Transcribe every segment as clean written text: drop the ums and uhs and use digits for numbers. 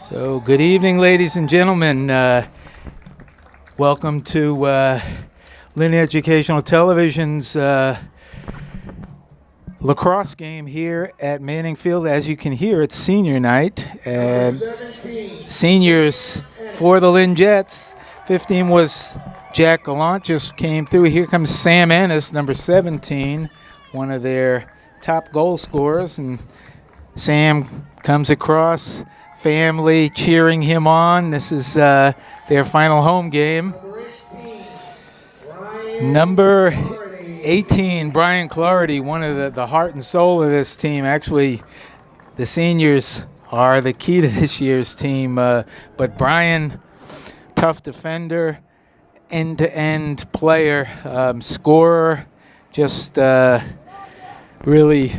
So, good evening, ladies and gentlemen. Welcome to Lynn Educational Television's lacrosse game here at Manning Field. As you can hear, it's senior night, and seniors for the Lynn Jets. 15 was Jack Gallant, just came through. Here comes Sam Ennis, number 17, one of their top goal scorers, and Sam comes across, family cheering him on. This is their final home game. Number 18, Brian Clarity, one of the heart and soul of this team. Actually, the seniors are the key to this year's team. But Brian, tough defender, end-to-end player, scorer, just really,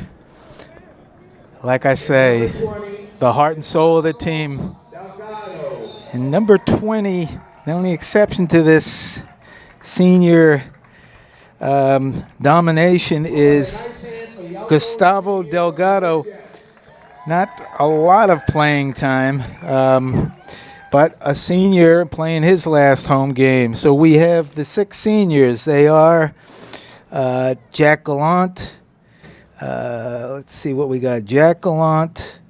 like I say, the heart and soul of the team. And number 20, the only exception to this senior domination is Gustavo Delgado. Not a lot of playing time, but a senior playing his last home game. So we have the 6 seniors. They are Jack Gallant. Let's see what we got. Jack Gallant,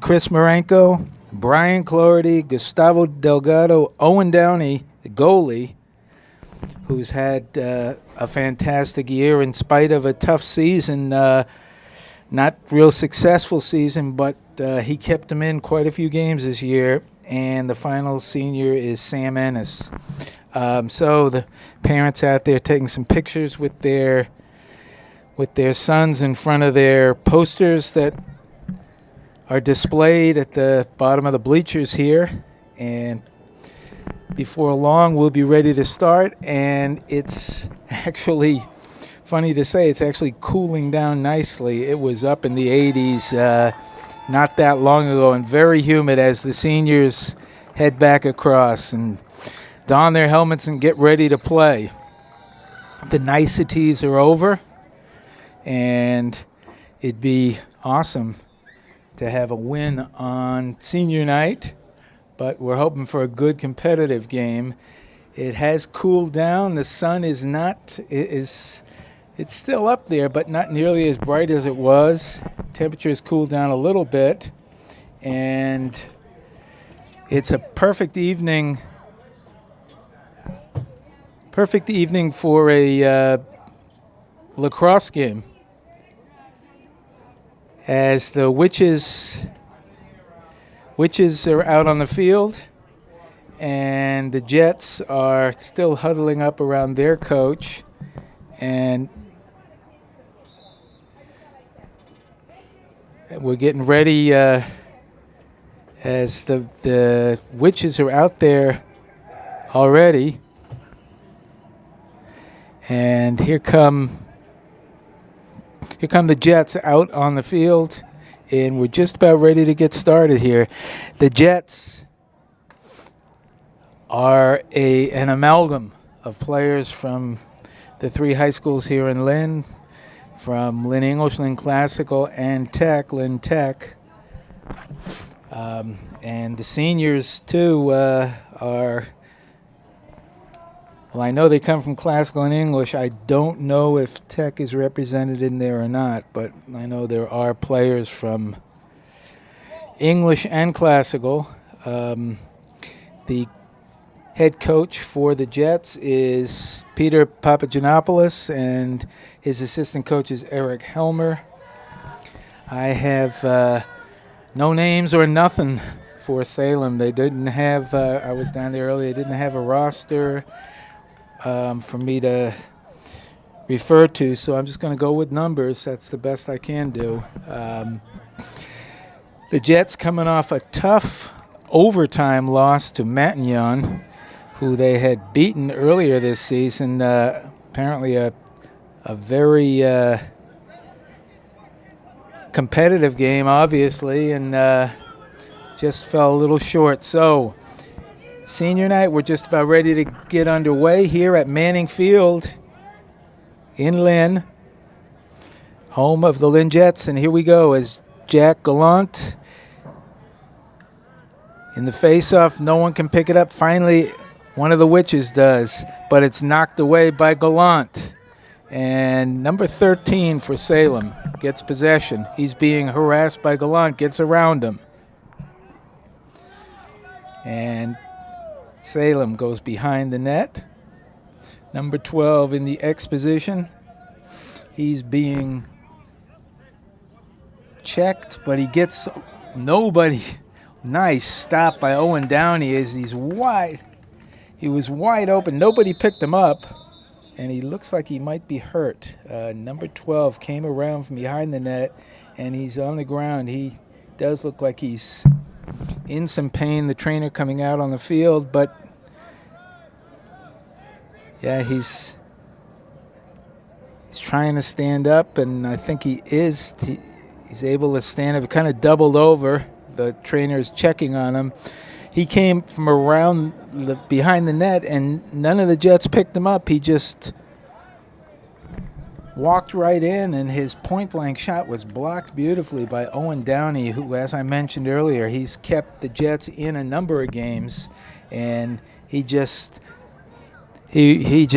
Chris Marenko, Brian Clarity, Gustavo Delgado, Owen Downey, the goalie, who's had a fantastic year in spite of a tough season. Not real successful season, but he kept them in quite a few games this year. And the final senior is Sam Ennis. So the parents out there taking some pictures with their sons in front of their posters that are displayed at the bottom of the bleachers here. And before long, we'll be ready to start. And it's actually funny to say, it's actually cooling down nicely. It was up in the 80s not that long ago, and very humid as the seniors head back across and don their helmets and get ready to play. The niceties are over, and it'd be awesome to have a win on senior night, but we're hoping for a good competitive game. It has cooled down. The sun is not, it's still up there, but not nearly as bright as it was. Temperature has cooled down a little bit, and it's a perfect evening for a lacrosse game, as the witches are out on the field, and the Jets are still huddling up around their coach, and we're getting ready as the witches are out there already. And here come the Jets out on the field, and we're just about ready to get started here. The Jets are an amalgam of players from the 3 high schools here in Lynn, from Lynn English, Lynn Classical, and Tech, Lynn Tech. And the seniors, too, are, well, I know they come from Classical and English. I don't know if Tech is represented in there or not, but I know there are players from English and Classical. The head coach for the Jets is Peter Papagiannopoulos, and his assistant coach is Eric Helmer. I have no names or nothing for Salem. They didn't have, I was down there earlier, they didn't have a roster for me to refer to, so I'm just going to go with numbers. That's the best I can do. The Jets coming off a tough overtime loss to Matignon, who they had beaten earlier this season. Apparently a very competitive game, obviously, and just fell a little short. So senior night, we're just about ready to get underway here at Manning Field in Lynn, home of the Lynn Jets. And here we go as Jack Gallant In the face-off, no one can pick it up. Finally, one of the Witches does, but it's knocked away by Gallant. And number 13 for Salem gets possession. He's being harassed by Gallant, gets around him. And Salem goes behind the net. Number 12 in the X position. He's being checked, but he gets nobody. Nice stop by Owen Downey as he's wide. He was wide open. Nobody picked him up, and he looks like he might be hurt. Number 12 came around from behind the net, and he's on the ground. He does look like he's in some pain. The trainer coming out on the field, but yeah, he's trying to stand up, and I think he is. He's able to stand up. He kind of doubled over. The trainer is checking on him. He came from around behind the net, and none of the Jets picked him up. He just walked right in, and his point-blank shot was blocked beautifully by Owen Downey, who, as I mentioned earlier, he's kept the Jets in a number of games, and he just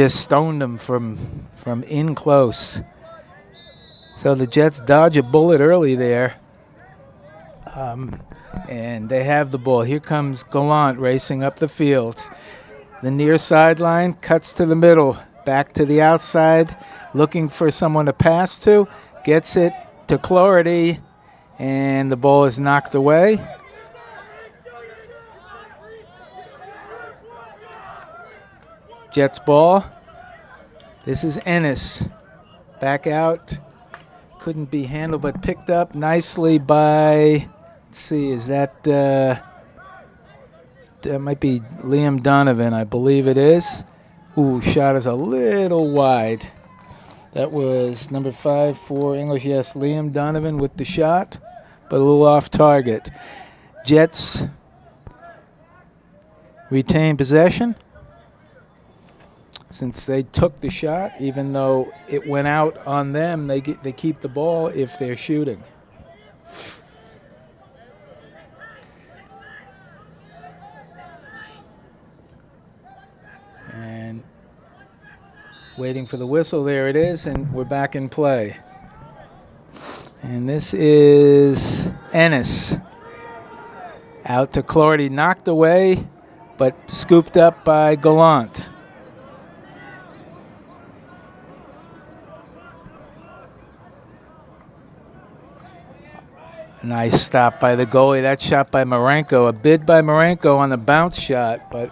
stoned them from in close. So the Jets dodge a bullet early there. And they have the ball. Here comes Gallant racing up the field. The near sideline cuts to the middle, back to the outside, looking for someone to pass to. Gets it to Clarity, and the ball is knocked away. Jets ball. This is Ennis. Back out. Couldn't be handled, but picked up nicely by... Let's see, is that might be Liam Donovan, I believe it is. Ooh, shot is a little wide. That was number 5 for English. Yes, Liam Donovan with the shot, but a little off target. Jets retain possession since they took the shot. Even though it went out on them, they keep the ball if they're shooting. And waiting for the whistle. There it is, and we're back in play. And this is Ennis. Out to Clarity, knocked away, but scooped up by Gallant. Nice stop by the goalie. That shot by Marenko. A bid by Marenko on the bounce shot, but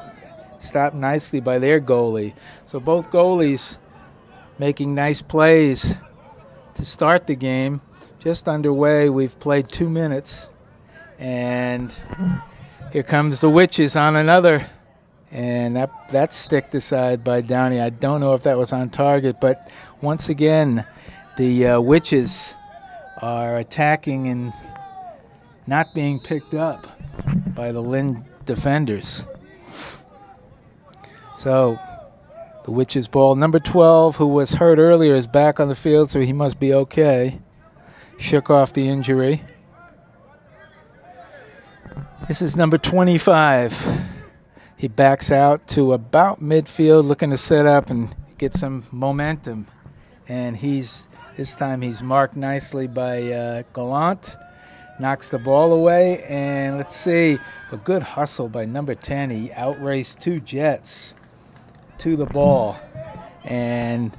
stopped nicely by their goalie. So both goalies making nice plays to start the game. Just underway. We've played 2 minutes. And here comes the Witches on another. And that's sticked aside by Downey. I don't know if that was on target, but once again, the Witches are attacking and not being picked up by the Lynn defenders. So the Witches ball. Number 12, who was hurt earlier, is back on the field, so he must be okay. Shook off the injury. This is number 25. He backs out to about midfield, looking to set up and get some momentum. And this time he's marked nicely by Gallant. Knocks the ball away, and let's see, a good hustle by number 10. He outraced 2 Jets to the ball and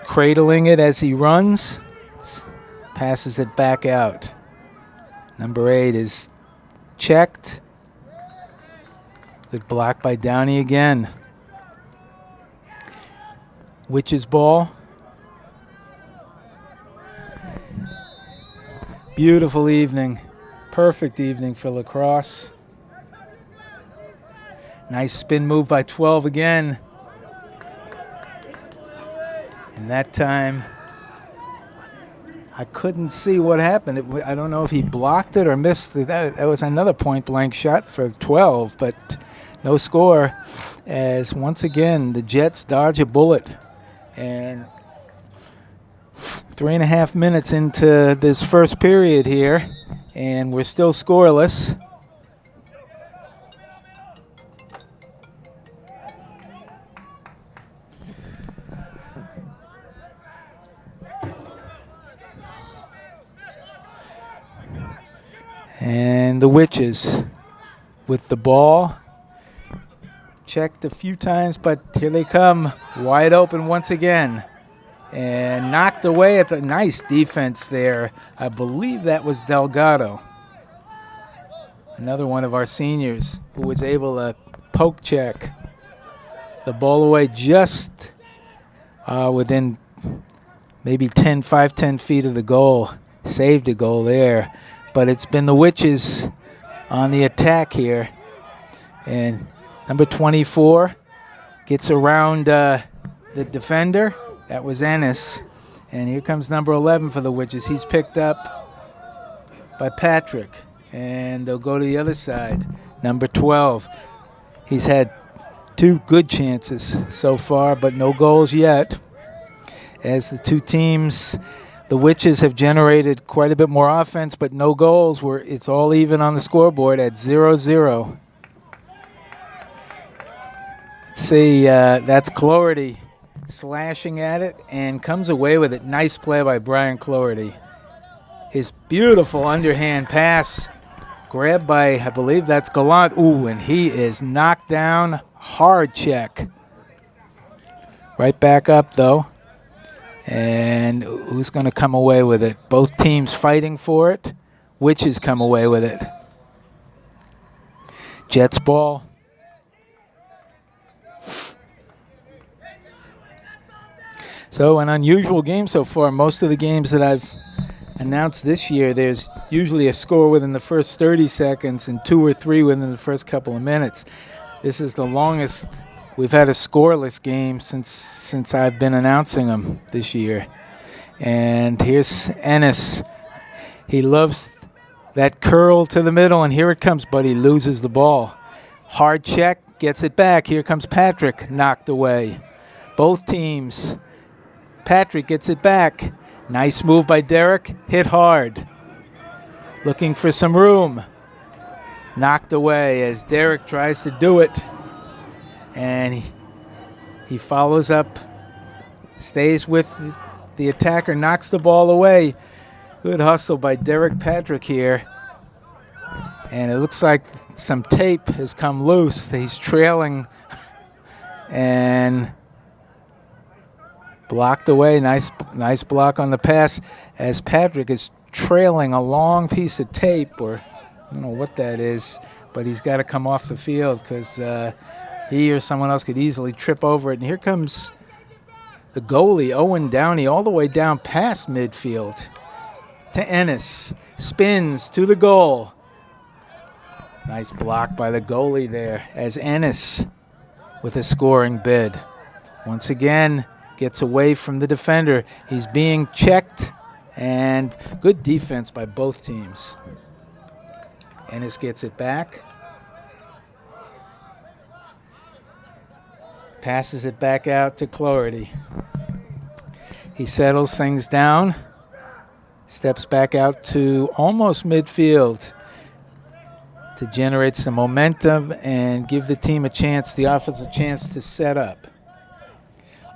cradling it as he runs, passes it back out. Number 8 is checked. Good block by Downey again. Witches ball. Beautiful evening. Perfect evening for lacrosse. Nice spin move by 12 again. And that time, I couldn't see what happened. I don't know if he blocked it or missed it. That was another point-blank shot for 12, but no score. As once again, the Jets dodge a bullet. And 3.5 minutes into this first period here, and we're still scoreless. And the Witches with the ball. Checked a few times, but here they come. Wide open once again. And knocked away at the nice defense there. I believe that was Delgado. Another one of our seniors who was able to poke check the ball away just within maybe 10 feet of the goal. Saved a goal there. But it's been the Witches on the attack here. And number 24 gets around the defender. That was Ennis. And here comes number 11 for the Witches. He's picked up by Patrick. And they'll go to the other side. Number 12. He's had 2 good chances so far, but no goals yet. As the two teams, the Witches have generated quite a bit more offense, but no goals. It's all even on the scoreboard at 0-0. Let's see, that's Cloherty slashing at it and comes away with it. Nice play by Brian Cloherty. His beautiful underhand pass grabbed by, I believe that's Gallant. Ooh, and he is knocked down. Hard check. Right back up, though. And who's going to come away with it? Both teams fighting for it. Witches come away with it. Jets ball. So an unusual game so far. Most of the games that I've announced this year, there's usually a score within the first 30 seconds and 2 or 3 within the first couple of minutes. This is the longest we've had a scoreless game since I've been announcing them this year. And here's Ennis. He loves that curl to the middle, and here it comes, but he loses the ball. Hard check, gets it back. Here comes Patrick, knocked away. Both teams. Patrick gets it back. Nice move by Derek, hit hard. Looking for some room. Knocked away as Derek tries to do it. And he follows up, stays with the attacker, knocks the ball away. Good hustle by Derek Patrick here. And it looks like some tape has come loose. He's trailing and blocked away. Nice block on the pass as Patrick is trailing a long piece of tape, or I don't know what that is, but he's got to come off the field because he or someone else could easily trip over it. And here comes the goalie, Owen Downey, all the way down past midfield to Ennis. Spins to the goal. Nice block by the goalie there as Ennis with a scoring bid. Once again, gets away from the defender. He's being checked, and good defense by both teams. Ennis gets it back. Passes it back out to Cloherty. He settles things down. Steps back out to almost midfield to generate some momentum and give the team a chance, the offense a chance to set up.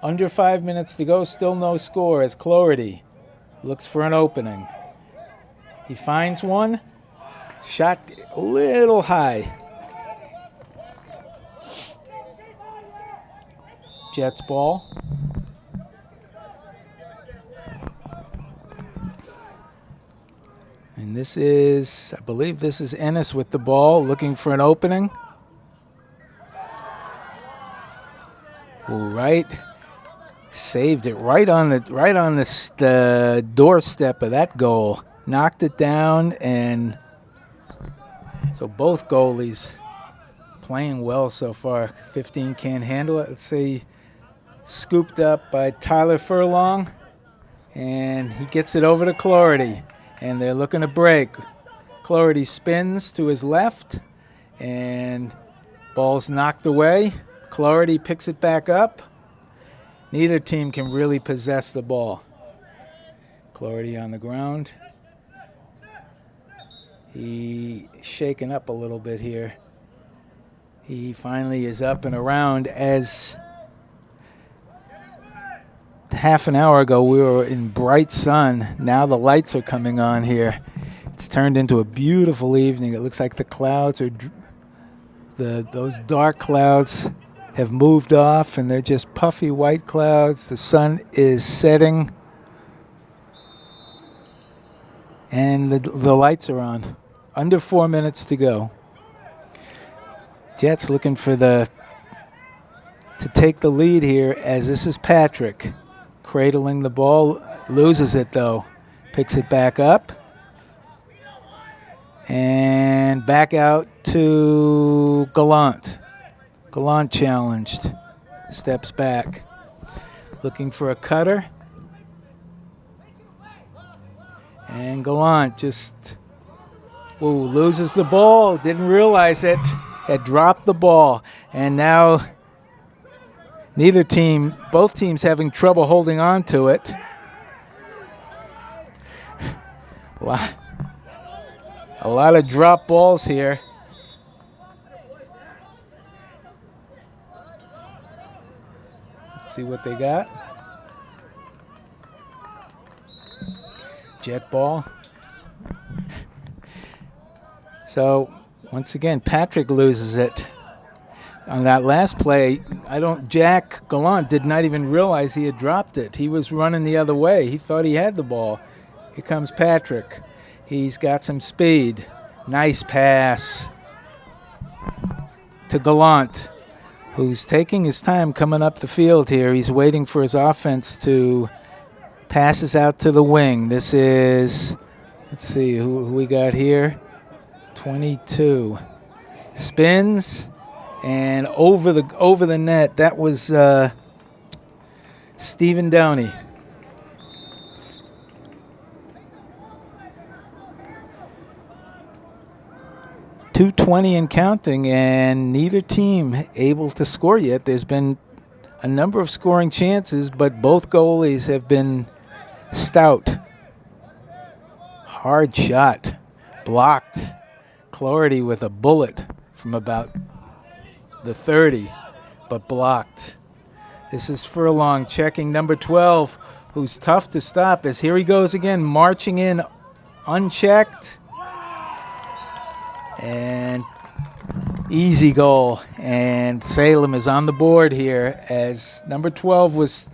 Under 5 minutes to go, still no score as Cloherty looks for an opening. He finds one. Shot a little high. Jets ball. And this is, I believe this is Ennis with the ball, looking for an opening. All right. Saved it right on the doorstep of that goal. Knocked it down, and so both goalies playing well so far. 15 can't handle it. Let's see. Scooped up by Tyler Furlong, and he gets it over to Cloherty, and they're looking to break. Cloherty spins to his left, and ball's knocked away. Cloherty picks it back up. Neither team can really possess the ball. Cloherty on the ground. He shaken up a little bit here. He finally is up and around as half an hour ago we were in bright sun. Now the lights are coming on here. It's turned into a beautiful evening. It looks like the clouds are, those dark clouds have moved off, and they're just puffy white clouds. The sun is setting, and the lights are on. Under 4 minutes to go. Jets looking for to take the lead here, as this is Patrick cradling the ball. Loses it though. Picks it back up. And back out to Gallant. Gallant challenged. Steps back. Looking for a cutter. And Gallant just loses the ball. Didn't realize it. Had dropped the ball. And now both teams having trouble holding on to it. A lot of drop balls here. Let's see what they got. Jet ball. So once again, Patrick loses it. On that last play, Jack Gallant did not even realize he had dropped it. He was running the other way. He thought he had the ball. Here comes Patrick. He's got some speed. Nice pass to Gallant, who's taking his time coming up the field here. He's waiting for his offense to passes out to the wing. This is, let's see who we got here. 22. Spins and over the net. That was Stephen Downey. .220 and counting, and neither team able to score yet. There's been a number of scoring chances, but both goalies have been stout. Hard shot. Blocked. Clarity with a bullet from about the 30, but blocked. This is Furlong checking number 12, who's tough to stop, as here he goes again, marching in unchecked. And easy goal. And Salem is on the board here, as number 12 was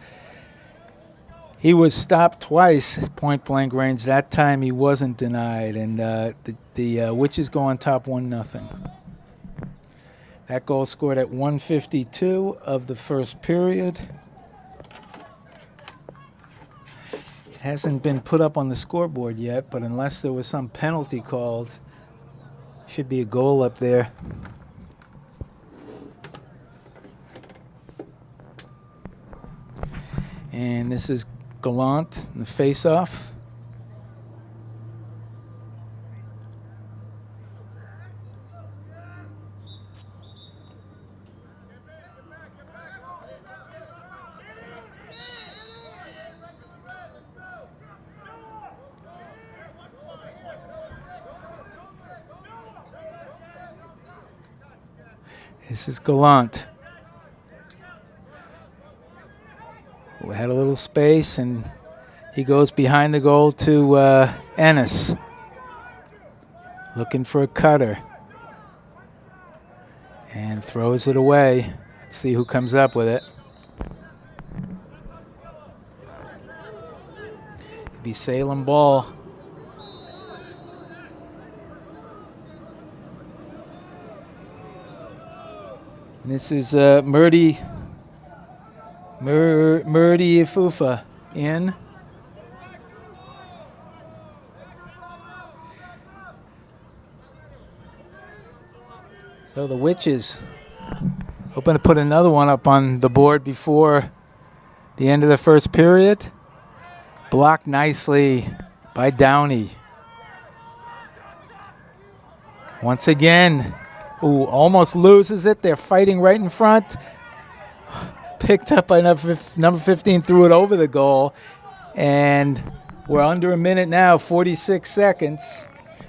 stopped twice at point-blank range. That time he wasn't denied, and the Witches go on top 1-0. That goal scored at 1:52 of the first period. It hasn't been put up on the scoreboard yet, but unless there was some penalty called, should be a goal up there. And this is Gallant in the face-off. This is Gallant. We had a little space, and he goes behind the goal to Ennis. Looking for a cutter. And throws it away. Let's see who comes up with it. It'll be Salem ball. This is Murdy Ifufa in. So the Witches hoping to put another one up on the board before the end of the first period. Blocked nicely by Downey. Once again. Ooh, almost loses it. They're fighting right in front. Picked up by number 15, threw it over the goal. And we're under a minute now, 46 seconds.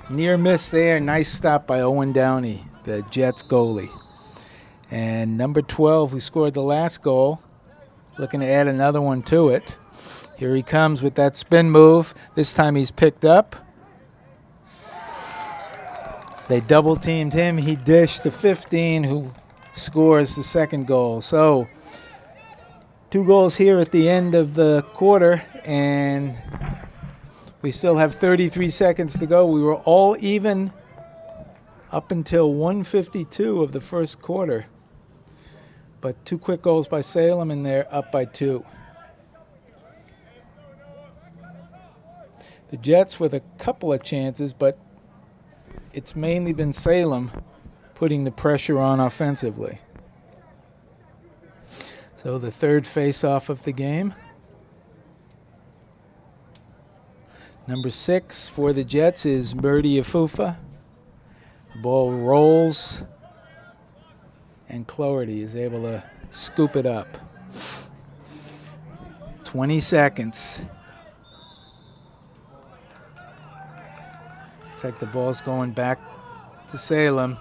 Near miss there. Nice stop by Owen Downey, the Jets goalie. And number 12, who scored the last goal, looking to add another one to it. Here he comes with that spin move. This time he's picked up. They double teamed him. He dished to 15, who scores the second goal. So 2 goals here at the end of the quarter, and we still have 33 seconds to go. We were all even up until 1:52 of the first quarter. But 2 quick goals by Salem, and they're up by 2. The Jets with a couple of chances, but it's mainly been Salem putting the pressure on offensively. So the third face-off of the game. Number 6 for the Jets is Murdy Afufa. The ball rolls, and Cloherty is able to scoop it up. 20 seconds. Looks like the ball's going back to Salem.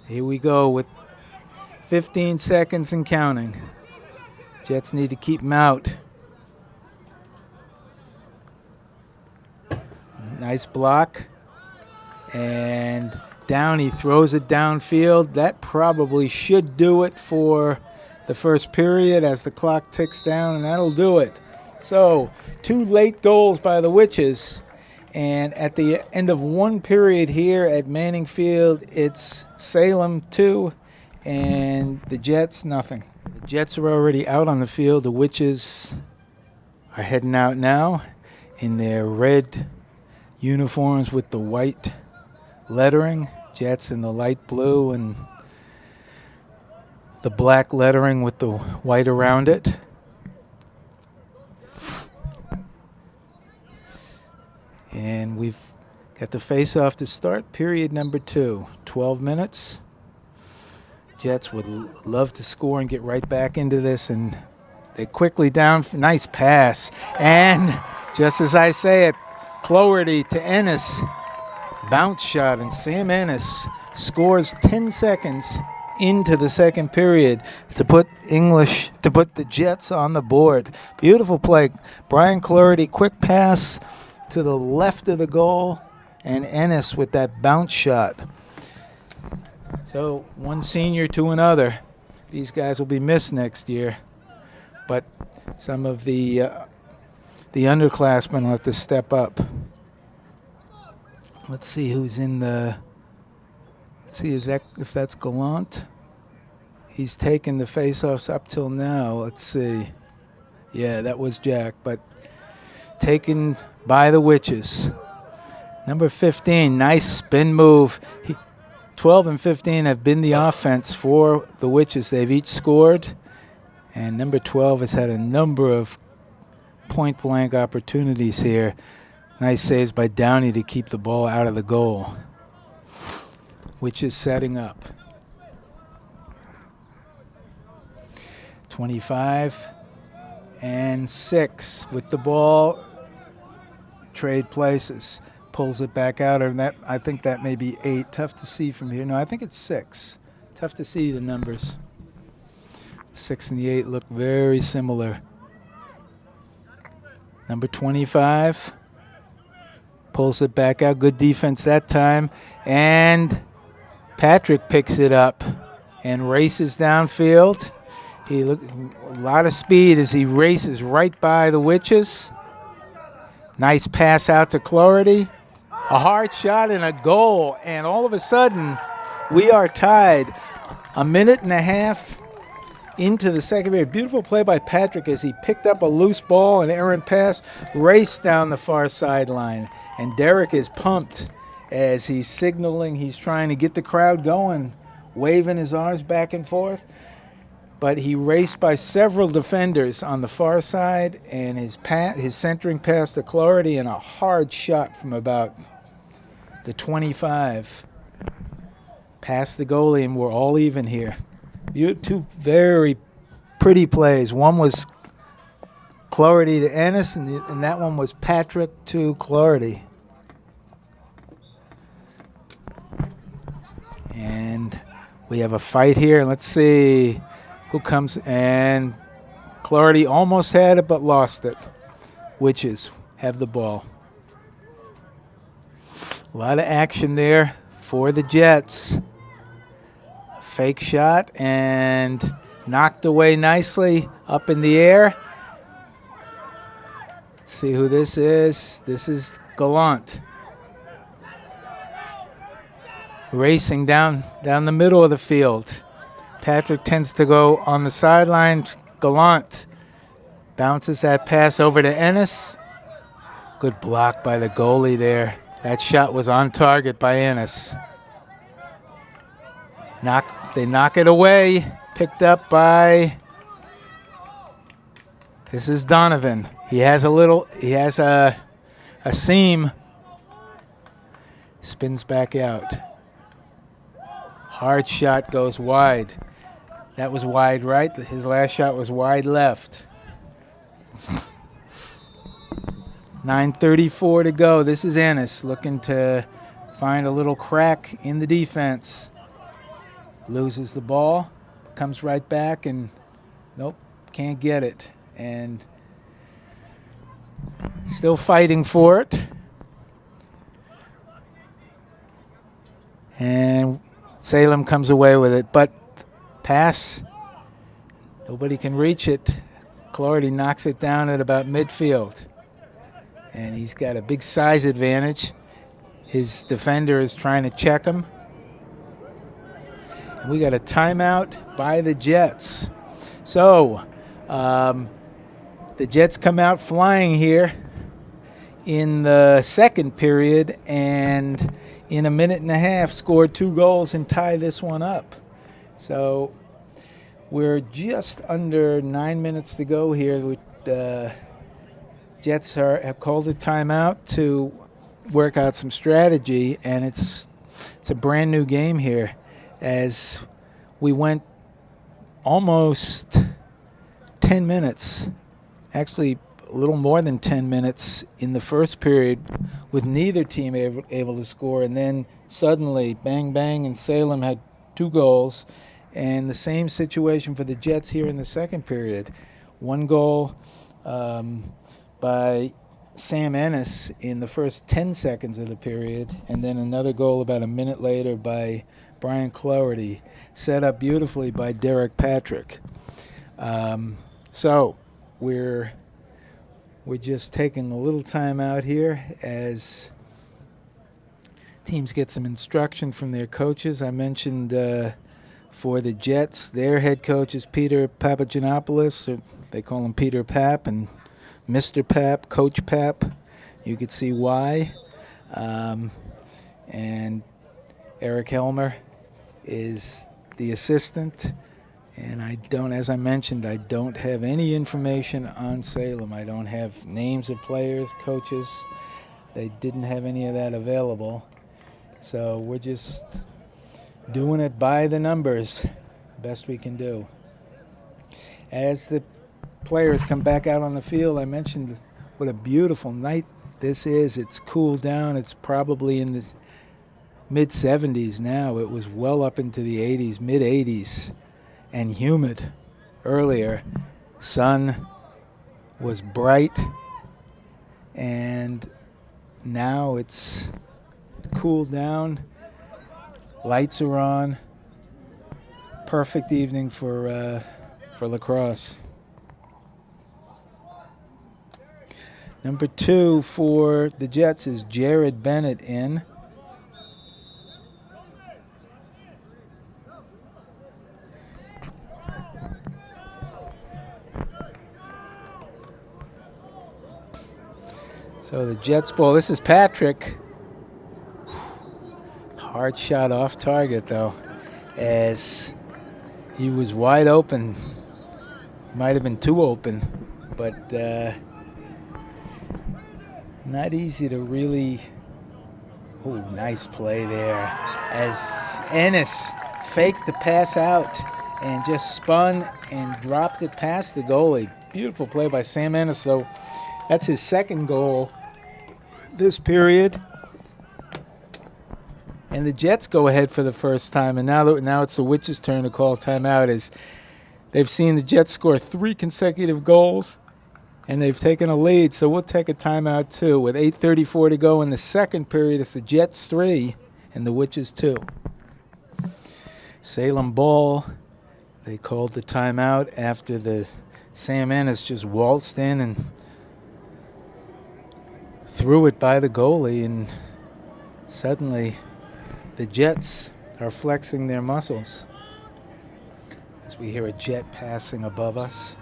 Here we go with 15 seconds and counting. Jets need to keep them out. Nice block. And Downey throws it downfield. That probably should do it for the first period as the clock ticks down, and that'll do it. So 2 late goals by the Witches. And at the end of 1 period here at Manning Field, it's Salem 2 and the Jets nothing. The Jets are already out on the field. The Witches are heading out now in their red uniforms with the white lettering. Jets in the light blue and the black lettering with the white around it. And we've got the face-off to start, period number 2. 12 minutes. Jets would love to score and get right back into this, and they quickly down. Nice pass. And just as I say it, Cloherty to Ennis. Bounce shot, and Sam Ennis scores 10 seconds into the second period to put the Jets on the board. Beautiful play. Brian Cloherty, quick pass to the left of the goal, and Ennis with that bounce shot. So one senior to another. These guys will be missed next year, but some of the underclassmen will have to step up. Let's see who's in the. Let's see if that's Gallant. He's taken the faceoffs up till now. Let's see. Yeah, that was Jack, but taken by the Witches. Number 15, nice spin move. 12 and 15 have been the offense for the Witches. They've each scored, and number 12 has had a number of point-blank opportunities here. Nice saves by Downey to keep the ball out of the goal. Witches setting up. 25 and 6 with the ball. Trade places. Pulls it back out, and that I think that may be 8. Tough to see from here. No, I think it's 6. Tough to see the numbers. 6 and the 8 look very similar. Number 25 pulls it back out. Good defense that time, and Patrick picks it up and races downfield. A lot of speed as he races right by the Witches. Nice pass out to Cloherty. A hard shot and a goal, and all of a sudden we are tied. A minute and a half into the second period. Beautiful play by Patrick as he picked up a loose ball, an errant pass, raced down the far sideline. And Derek is pumped as he's signaling. He's trying to get the crowd going, waving his arms back and forth. But he raced by several defenders on the far side, and his centering pass to Cloherty and a hard shot from about the 25. Past the goalie, and we're all even here. 2 very pretty plays. One was Cloherty to Ennis, and that one was Patrick to Cloherty. And we have a fight here. Let's see who comes. And Cloherty almost had it but lost it. Witches have the ball. A lot of action there for the Jets. Fake shot and knocked away nicely up in the air. Let's see who this is. This is Gallant. Racing down the middle of the field. Patrick tends to go on the sideline. Gallant bounces that pass over to Ennis. Good block by the goalie there. That shot was on target by Ennis. They knock it away. Picked up by, this is Donovan. He has a seam. Spins back out. Hard shot goes wide. That was wide right. His last shot was wide left. 9:34 to go. This is Ennis looking to find a little crack in the defense. Loses the ball, comes right back, and nope, can't get it. And still fighting for it. And Salem comes away with it, but pass, nobody can reach it. Clarity knocks it down at about midfield. And he's got a big size advantage. His defender is trying to check him. And we got a timeout by the Jets. So the Jets come out flying here in the second period, and in a minute and a half scored 2 goals and tie this one up. So we're just under 9 minutes to go here. Jets have called a timeout to work out some strategy, and it's a brand new game here, as we went almost 10 minutes, actually a little more than 10 minutes in the first period with neither team able to score, and then suddenly bang bang and Salem had 2 goals, and the same situation for the Jets here in the second period. 1 goal by Sam Ennis in the first 10 seconds of the period, and then another goal about a minute later by Brian Clarity, set up beautifully by Derek Patrick. So we're just taking a little time out here as teams get some instruction from their coaches. I mentioned for the Jets, their head coach is Peter Papagiannopoulos, or they call him Peter Pap, and Mr. Pap, Coach Pap. You could see why. And Eric Helmer is the assistant. And as I mentioned, I don't have any information on Salem. I don't have names of players, coaches. They didn't have any of that available. So we're just doing it by the numbers, best we can do. As the players come back out on the field, I mentioned what a beautiful night this is. It's cooled down. It's probably in the mid-70s now. It was well up into the 80s, mid-80s, and humid earlier. Sun was bright, and now it's cooled down. Lights are on. Perfect evening for lacrosse. Number 2 for the Jets is Jared Bennett in. So the Jets ball. This is Patrick. Hard shot off target, though, as he was wide open. Might have been too open, but not easy to really. Oh, nice play there, as Ennis faked the pass out and just spun and dropped it past the goalie. Beautiful play by Sam Ennis. So that's his second goal this period. And the Jets go ahead for the first time, and now it's the Witches' turn to call timeout, as they've seen the Jets score 3 consecutive goals, and they've taken a lead. So we'll take a timeout too. With 8:34 to go in the second period, it's the Jets 3 and the Witches too. Salem ball. They called the timeout after the Sam Ennis just waltzed in and threw it by the goalie, and suddenly the Jets are flexing their muscles as we hear a jet passing above us.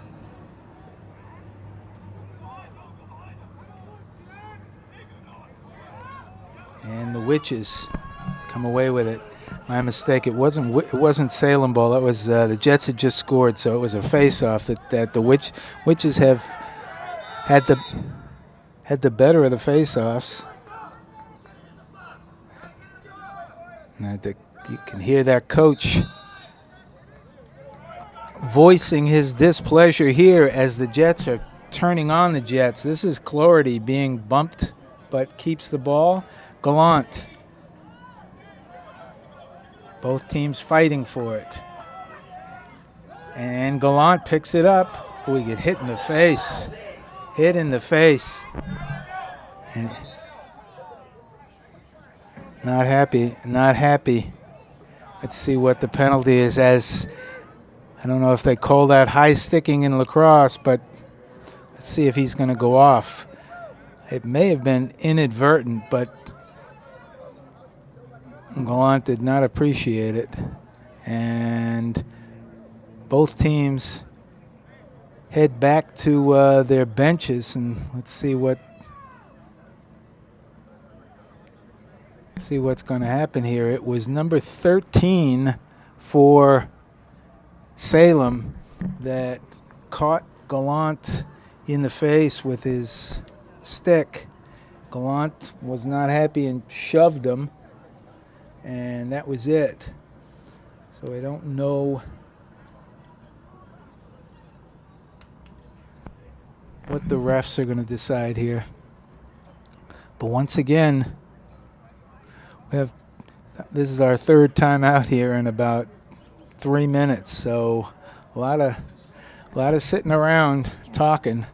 And the Witches come away with it. My mistake. It wasn't Salem ball. It was the Jets had just scored, so it was a face-off that the Witches have had the better of the face-offs. And you can hear that coach voicing his displeasure here as the Jets are turning on the Jets. This is Clarity being bumped, but keeps the ball. Gallant. Both teams fighting for it. And Gallant picks it up. We get hit in the face. Hit in the face. And not happy. Not happy. Let's see what the penalty is, as I don't know if they call that high sticking in lacrosse, but let's see if he's going to go off. It may have been inadvertent, but Gallant did not appreciate it. And both teams head back to their benches, and let's see what's going to happen here. It was number 13 for Salem that caught Gallant in the face with his stick. Gallant was not happy and shoved him, and that was it. So I don't know what the refs are going to decide here. But once again, this is our third time out here in about 3 minutes. So a lot of sitting around talking.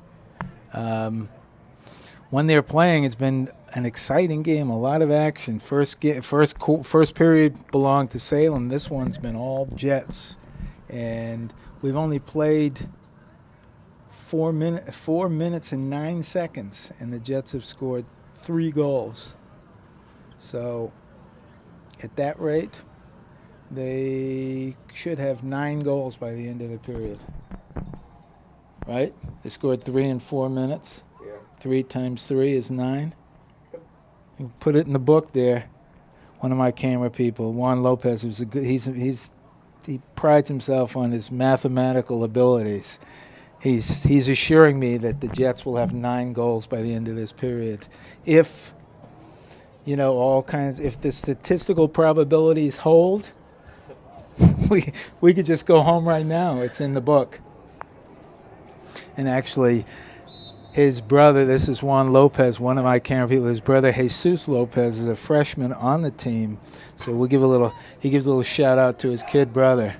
When they're playing, it's been an exciting game, a lot of action. First period belonged to Salem. This one's been all Jets, and we've only played 4 minutes and 9 seconds, and the Jets have scored 3 goals. So at that rate, they should have 9 goals by the end of the period. Right? They scored 3 in 4 minutes. Yeah. 3 times 3 is 9. You put it in the book there. One of my camera people, Juan Lopez, who's a good. He prides himself on his mathematical abilities. He's assuring me that the Jets will have 9 goals by the end of this period. If if the statistical probabilities hold, we could just go home right now. It's in the book. And actually, his brother, this is Juan Lopez, one of my camera people, his brother Jesus Lopez is a freshman on the team. So he gives a little shout out to his kid brother.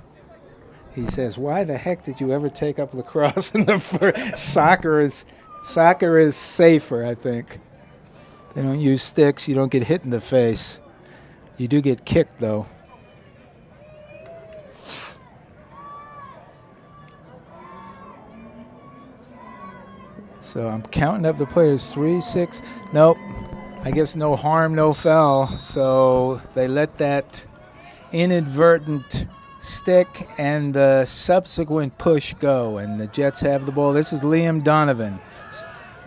He says, "Why the heck did you ever take up lacrosse in the first? Soccer is safer, I think. They don't use sticks, you don't get hit in the face. You do get kicked though." So I'm counting up the players. 3, 6. Nope. I guess no harm, no foul. So they let that inadvertent stick and the subsequent push go. And the Jets have the ball. This is Liam Donovan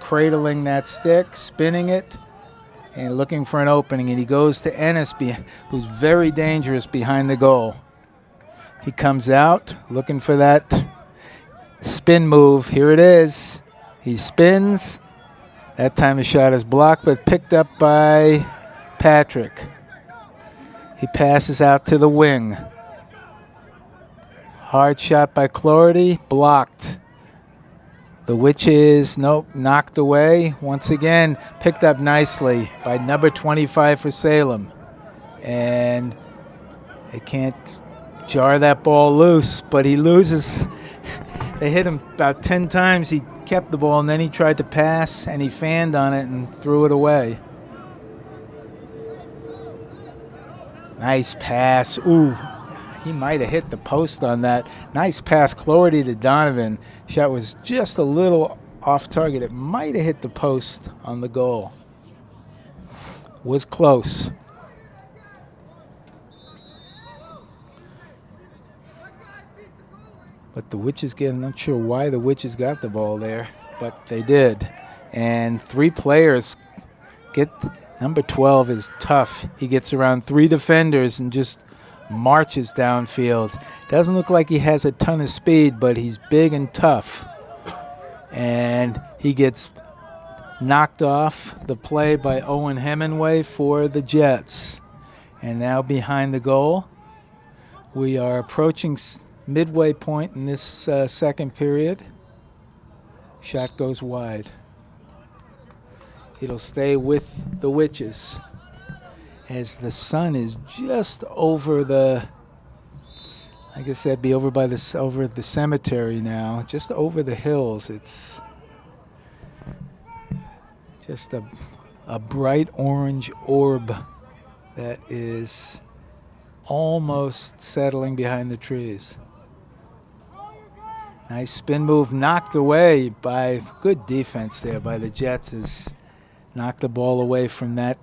cradling that stick, spinning it, and looking for an opening. And he goes to Ennis, who's very dangerous behind the goal. He comes out looking for that spin move. Here it is. He spins. That time the shot is blocked, but picked up by Patrick. He passes out to the wing. Hard shot by Clarity, blocked. The Witches, knocked away. Once again, picked up nicely by number 25 for Salem. And they can't jar that ball loose, but he loses. They hit him about 10 times. He kept the ball, and then he tried to pass, and he fanned on it and threw it away. Nice pass. Ooh, he might have hit the post on that. Nice pass, Clarity to Donovan. Shot was just a little off target. It might have hit the post on the goal. Was close. But the Witches I'm not sure why the Witches got the ball there, but they did. And 3 players get, number 12 is tough. He gets around 3 defenders and just marches downfield. Doesn't look like he has a ton of speed, but he's big and tough. And he gets knocked off the play by Owen Hemingway for the Jets. And now behind the goal, we are approaching midway point in this second period. Shot goes wide. It'll stay with the Witches as the sun is just over the, I guess that'd be over by over the cemetery now, just over the hills. It's just a bright orange orb that is almost settling behind the trees. Nice spin move, knocked away by good defense there by the Jets. Has knocked the ball away from that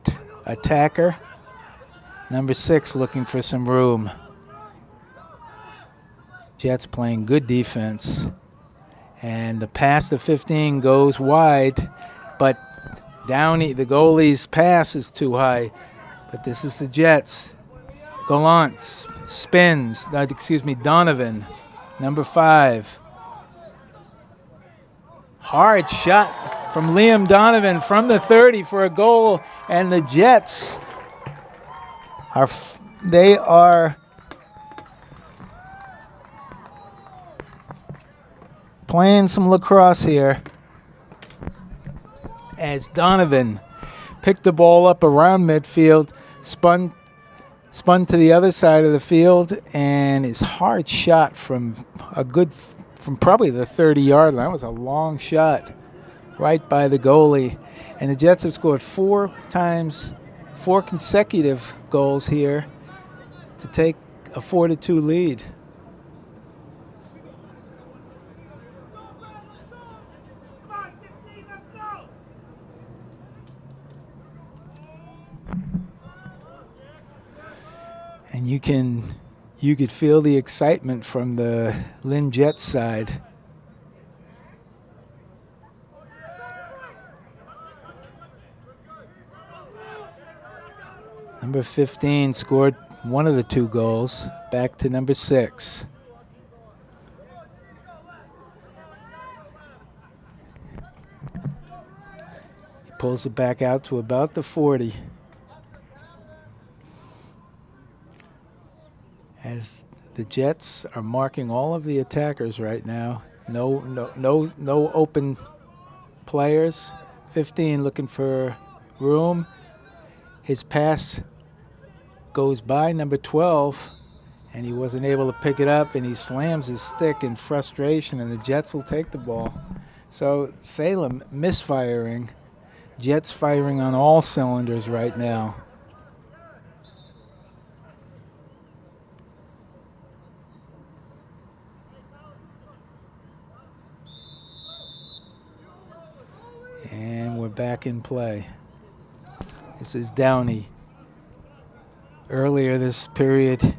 attacker. Number 6 looking for some room. Jets playing good defense. And the pass to 15 goes wide, but Downey, the goalie's pass is too high. But this is the Jets. Gallant spins, Donovan, number 5. Hard shot from Liam Donovan from the 30 for a goal, and the Jets are playing some lacrosse here as Donovan picked the ball up around midfield, spun to the other side of the field, and his hard shot from probably the 30-yard line. That was a long shot right by the goalie. And the Jets have scored 4 consecutive goals here to take a 4-2 lead. And you could feel the excitement from the Lynn Jets side. Number 15 scored one of the 2 goals, back to number 6. He pulls it back out to about the 40. As the Jets are marking all of the attackers right now. No open players. 15 looking for room. His pass goes by number 12, and he wasn't able to pick it up, and he slams his stick in frustration, and the Jets will take the ball. So Salem misfiring. Jets firing on all cylinders right now. And we're back in play. This is Downey. Earlier this period,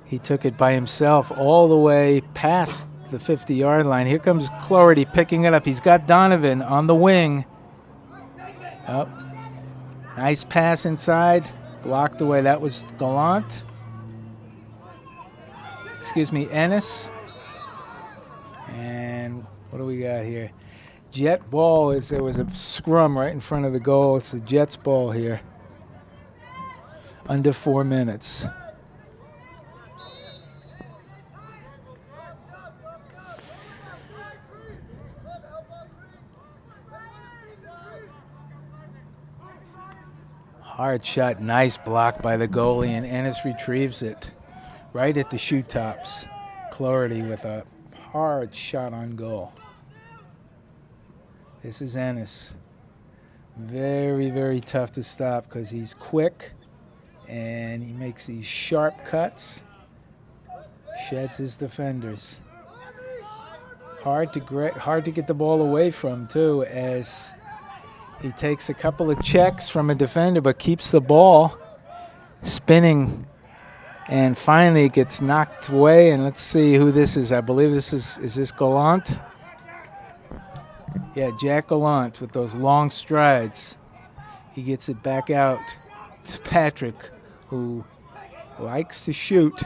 he took it by himself all the way past the 50-yard line. Here comes Clarity picking it up. He's got Donovan on the wing. Oh, nice pass inside. Blocked away. That was Gallant. Ennis. And what do we got here? Jet ball. There was a scrum right in front of the goal. It's the Jets ball here. Under 4 minutes. Hard shot, nice block by the goalie, and Ennis retrieves it right at the shoe tops. Clarity with a hard shot on goal. This is Ennis. Very, very tough to stop because he's quick And he makes these sharp cuts, sheds his defenders. Hard to get the ball away from, too, as he takes a couple of checks from a defender but keeps the ball spinning. And finally it gets knocked away. And let's see who this is. I believe this is this Gallant? Yeah, Jack Gallant with those long strides. He gets it back out to Patrick, who likes to shoot.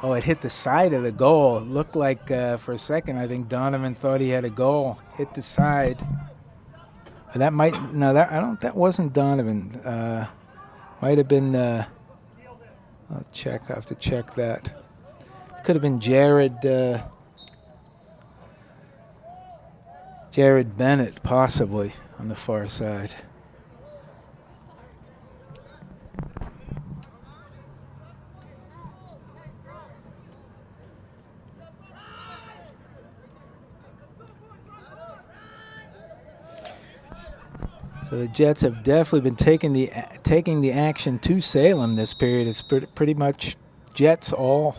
Oh, it hit the side of the goal. It looked like for a second, I think Donovan thought he had a goal. Hit the side. That wasn't Donovan. Might have been. I'll check. I have to check that. Could have been Jared Bennett, possibly, on the far side. So the Jets have definitely been taking the action to Salem this period. It's pretty much Jets all.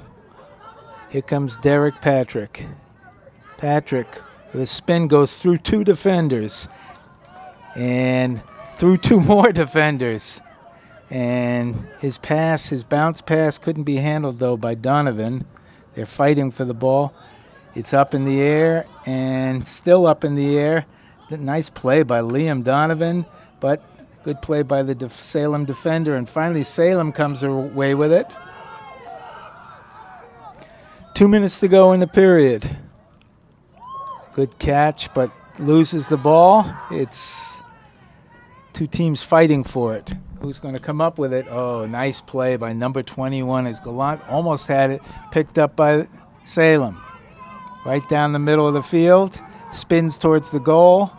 Here comes Derek Patrick. Patrick, the spin goes through two defenders and through two more defenders. And his bounce pass couldn't be handled, though, by Donovan. They're fighting for the ball. It's up in the air and still up in the air. Nice play by Liam Donovan, but good play by the Salem defender. And finally, Salem comes away with it. 2 minutes to go in the period. Good catch, but loses the ball. It's two teams fighting for it. Who's going to come up with it? Oh, nice play by number 21 as Gallant almost had it picked up by Salem. Right down the middle of the field. Spins towards the goal.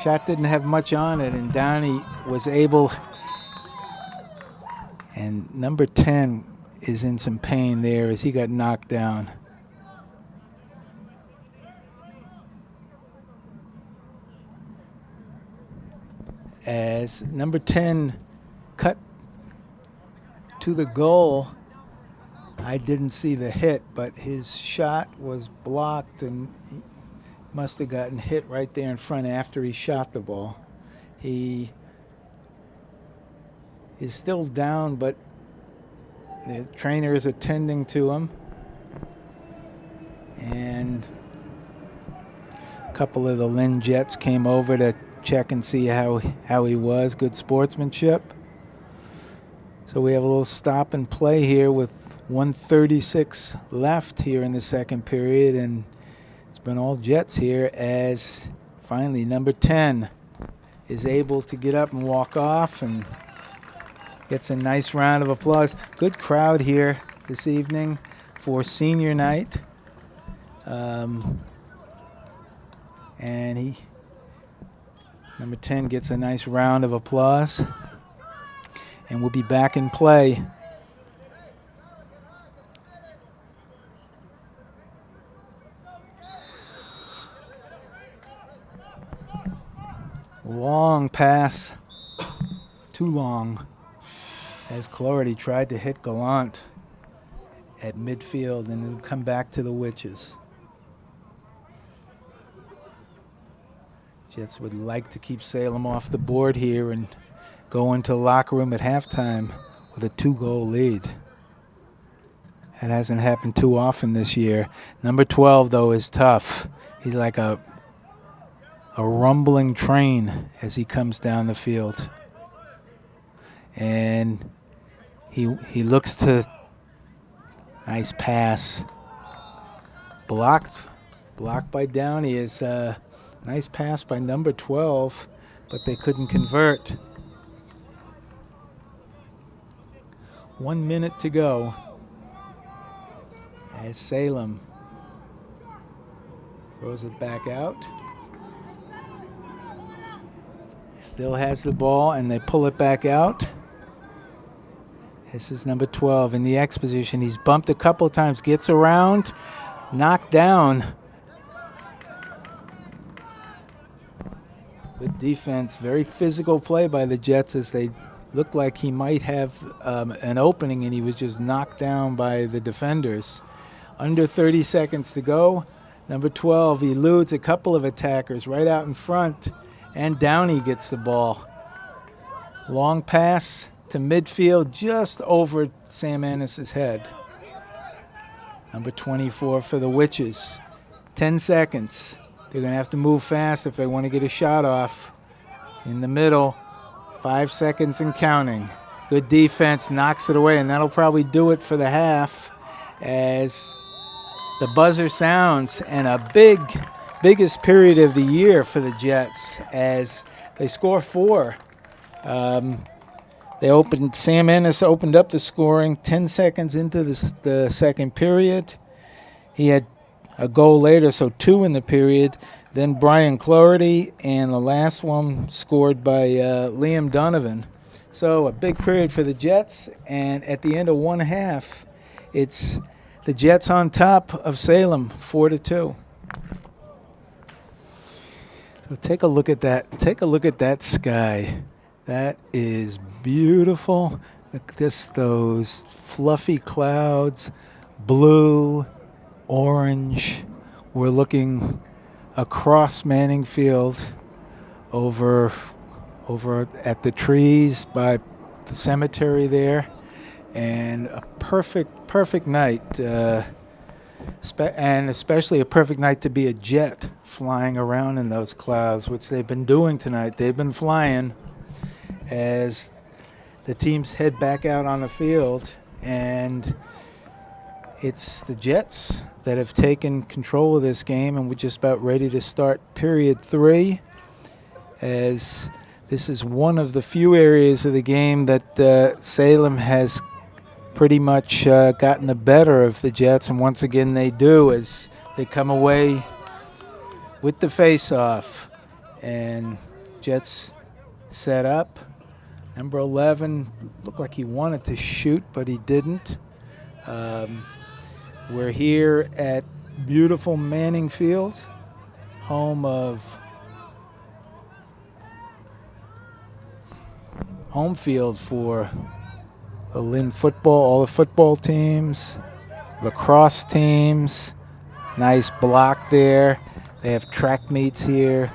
Shot didn't have much on it, and Downey was able. And number 10 is in some pain there as he got knocked down. As number 10 cut to the goal, I didn't see the hit, but his shot was blocked and he must have gotten hit right there in front after he shot the ball. He is still down, but the trainer is attending to him. And a couple of the Lynn Jets came over to check and see how he was. Good sportsmanship. So we have a little stop and play here with 1:36 left here in the second period, and it's been all Jets here as finally number 10 is able to get up and walk off and gets a nice round of applause. Good crowd here this evening for senior night. And number 10 gets a nice round of applause. And we'll be back in play. Long pass, too long, as Clarity tried to hit Gallant at midfield and then come back to the Witches. Jets would like to keep Salem off the board here and go into the locker room at halftime with a 2-goal lead. That hasn't happened too often this year. Number 12, though, is tough. He's like a rumbling train as he comes down the field. And he looks to nice pass. Blocked by Downey is a nice pass by number 12, but they couldn't convert. 1 minute to go as Salem throws it back out. Still has the ball, and they pull it back out. This is number 12 in the X position. He's bumped a couple of times, gets around, knocked down. Good defense, very physical play by the Jets as they looked like he might have an opening, and he was just knocked down by the defenders. Under 30 seconds to go. Number 12 eludes a couple of attackers right out in front, and Downey gets the ball. Long pass to midfield just over Sam Ennis's head. Number 24 for the Witches. 10 seconds. They're going to have to move fast if they want to get a shot off. In the middle, 5 seconds and counting. Good defense, knocks it away, and that'll probably do it for the half as the buzzer sounds, and biggest period of the year for the Jets as they score 4. Sam Ennis opened up the scoring 10 seconds into the second period. He had a goal later, so 2 in the period. Then Brian Cloherty, and the last one scored by Liam Donovan. So a big period for the Jets, and at the end of one half, it's the Jets on top of Salem, 4-2. So take a look at that. Take a look at that sky. That is beautiful. Just those fluffy clouds, blue, orange. We're looking across Manning Field over at the trees by the cemetery there, and a perfect night, and especially a perfect night to be a Jet flying around in those clouds, which they've been doing tonight. They've been flying as the teams head back out on the field, and it's the Jets that have taken control of this game, and we're just about ready to start period 3, as this is one of the few areas of the game that Salem has pretty much gotten the better of the Jets, and once again they do as they come away with the face-off. And Jets set up. Number 11 looked like he wanted to shoot, but he didn't. We're here at beautiful Manning Field, home field for the Lynn football, all the football teams, lacrosse teams. Nice block there. They have track meets here.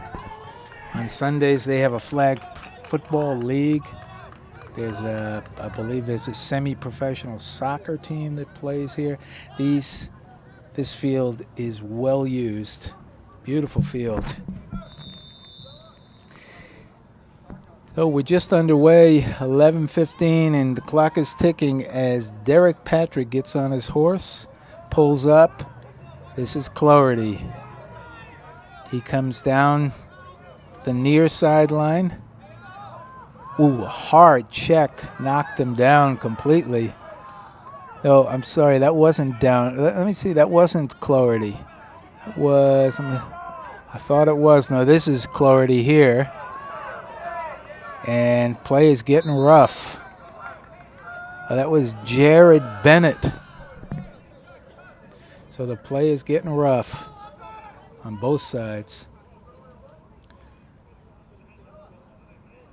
On Sundays they have a flag football league. I believe there's a semi-professional soccer team that plays here. This field is well used. Beautiful field. So we're just underway, 11:15, and the clock is ticking as Derek Patrick gets on his horse, pulls up. This is Cloherty. He comes down the near sideline. Ooh, a hard check, knocked him down completely. No, I'm sorry, that wasn't down. Let me see, that wasn't Cloherty. It was, I thought it was. No, this is Cloherty here. And play is getting rough. That was Jared Bennett. So the play is getting rough on both sides.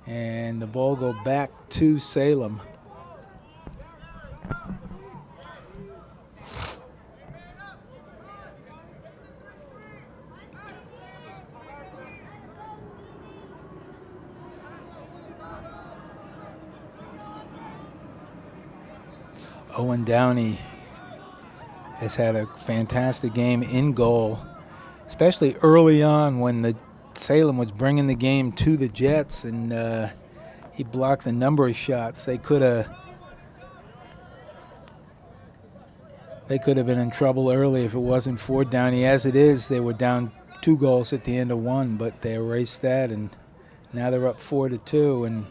And the ball go back to Salem. Owen Downey has had a fantastic game in goal, especially early on when the Salem was bringing the game to the Jets, and he blocked a number of shots. They could have been in trouble early if it wasn't for Downey. As it is, they were down 2 goals at the end of 1, but they erased that, and now they're up 4-2, and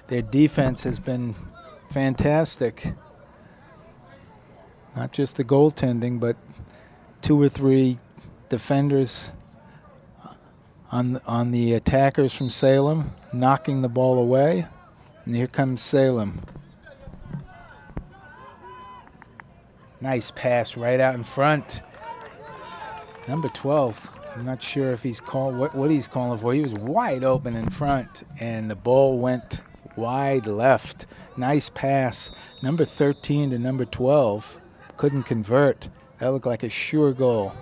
their defense has been fantastic. Not just the goaltending, but 2 or 3 defenders on the attackers from Salem, knocking the ball away. And here comes Salem. Nice pass right out in front. Number 12. I'm not sure if he's called what he's calling for. He was wide open in front, and the ball went wide left. Nice pass. Number 13 to number 12. Couldn't convert. That looked like a sure goal.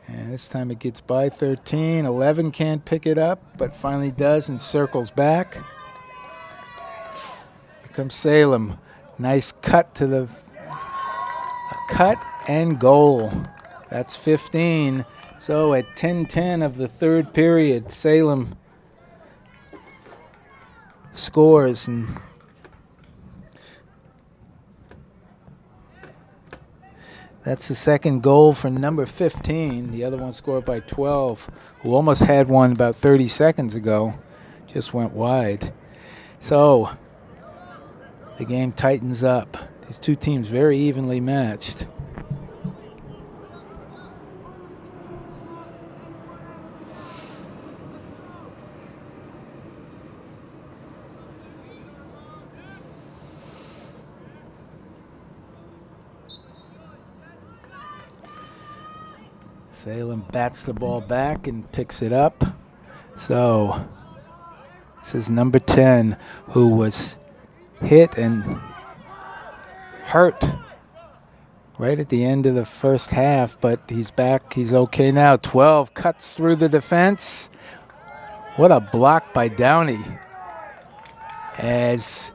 And this time it gets by 13. 11 can't pick it up, but finally does and circles back. Here comes Salem. Nice cut to the cut and goal. That's 15. So at 10:10 of the third period, Salem scores, and that's the second goal for number 15. The other one scored by 12, who almost had one about 30 seconds ago. Just went wide. So the game tightens up. These two teams very evenly matched. Salem bats the ball back and picks it up. So this is number 10, who was hit and hurt right at the end of the first half, but he's back. He's okay now. 12 cuts through the defense. What a block by Downey, as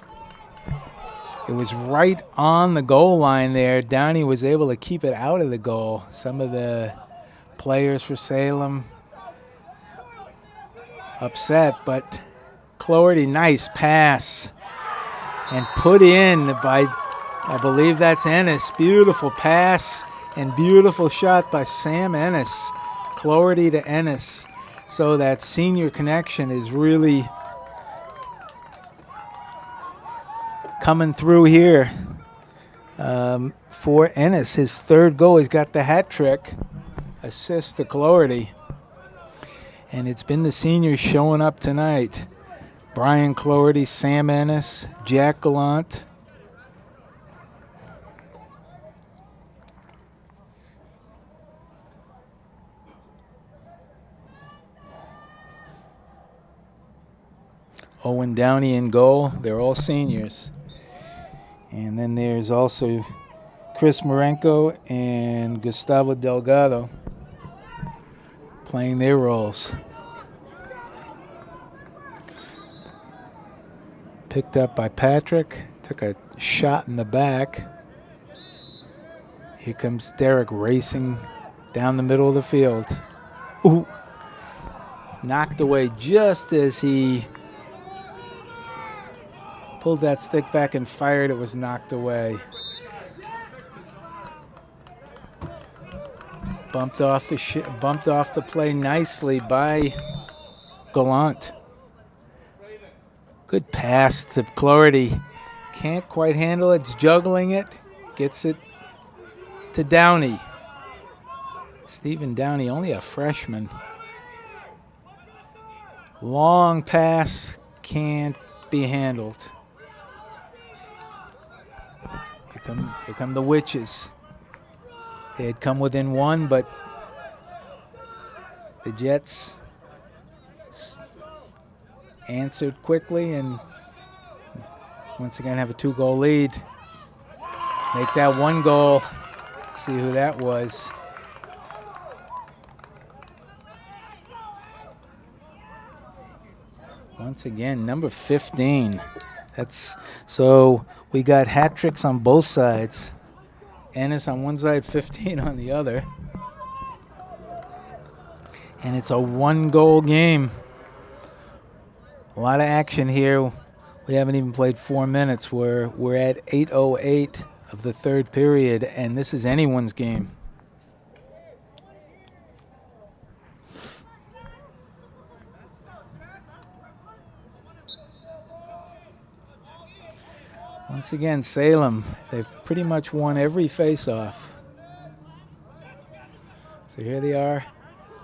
it was right on the goal line there. Downey was able to keep it out of the goal. Some of the players for Salem upset, but Cloherty, nice pass and put in by, I believe that's Ennis. Beautiful pass and beautiful shot by Sam Ennis. Cloherty to Ennis. So that senior connection is really coming through here for Ennis. His third goal, he's got the hat trick. Assist to Cloherty. And it's been the seniors showing up tonight. Brian Cloherty, Sam Ennis, Jack Gallant. Owen Downey in goal. They're all seniors. And then there's also Chris Marenko and Gustavo Delgado playing their roles. Picked up by Patrick. Took a shot in the back. Here comes Derek racing down the middle of the field. Ooh. Knocked away just as he pulled that stick back and fired. It was knocked away. Bumped off the play nicely by Gallant. Good pass to Cloherty. Can't quite handle it. It's juggling it. Gets it to Downey. Stephen Downey, only a freshman. Long pass, can't be handled. Here come the Witches. They had come within one, but the Jets answered quickly and once again have a 2-goal lead. Make that 1 goal. See who that was. Once again, number 15. So we got hat tricks on both sides. Ennis on one side, 15 on the other. And it's a 1-goal game. A lot of action here. We haven't even played 4 minutes. We're at 8:08 of the third period, and this is anyone's game. Once again, Salem, they've pretty much won every face-off. So here they are,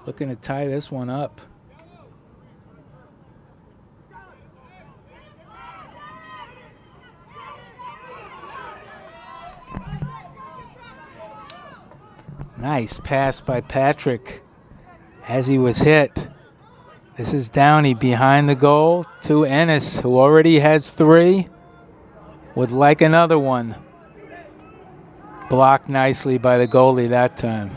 looking to tie this one up. Nice pass by Patrick as he was hit. This is Downey behind the goal to Ennis, who already has 3, would like another one. Blocked nicely by the goalie that time.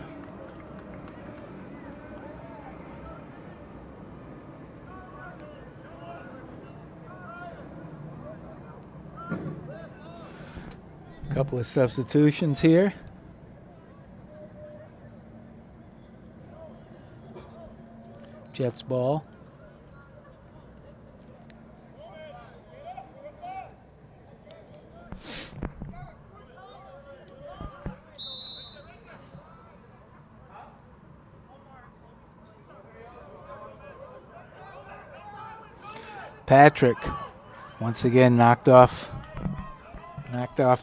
Couple of substitutions here. Jets ball. Patrick once again knocked off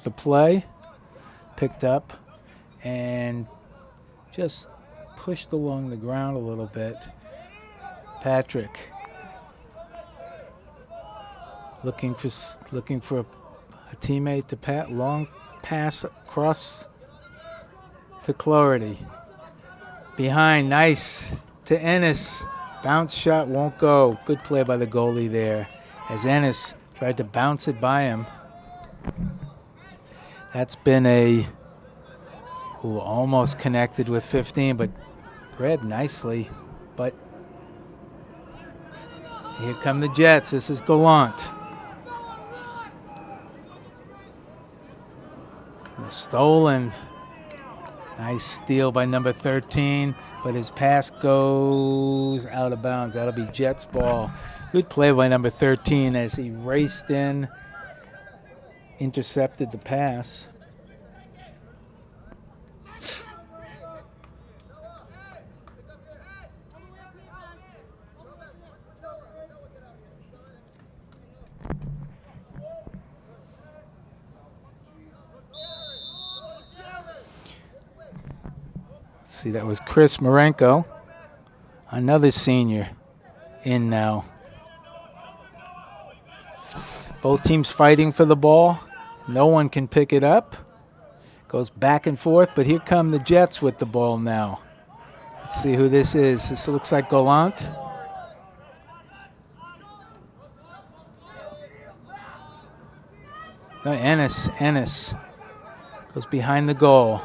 the play, picked up, and just pushed along the ground a little bit. Patrick looking for a teammate to pat. Long pass across to Clarity. Behind, nice to Ennis. Bounce shot won't go. Good play by the goalie there as Ennis tried to bounce it by him. That's been almost connected with 15, but grabbed nicely. But here come the Jets. This is Gallant. Stolen. Nice steal by number 13, but his pass goes out of bounds. That'll be Jets ball. Good play by number 13 as he raced in, intercepted the pass. See, that was Chris Marenko, another senior, in now. Both teams fighting for the ball. No one can pick it up. Goes back and forth, but here come the Jets with the ball now. Let's see who this is. This looks like Gallant. No, Ennis goes behind the goal.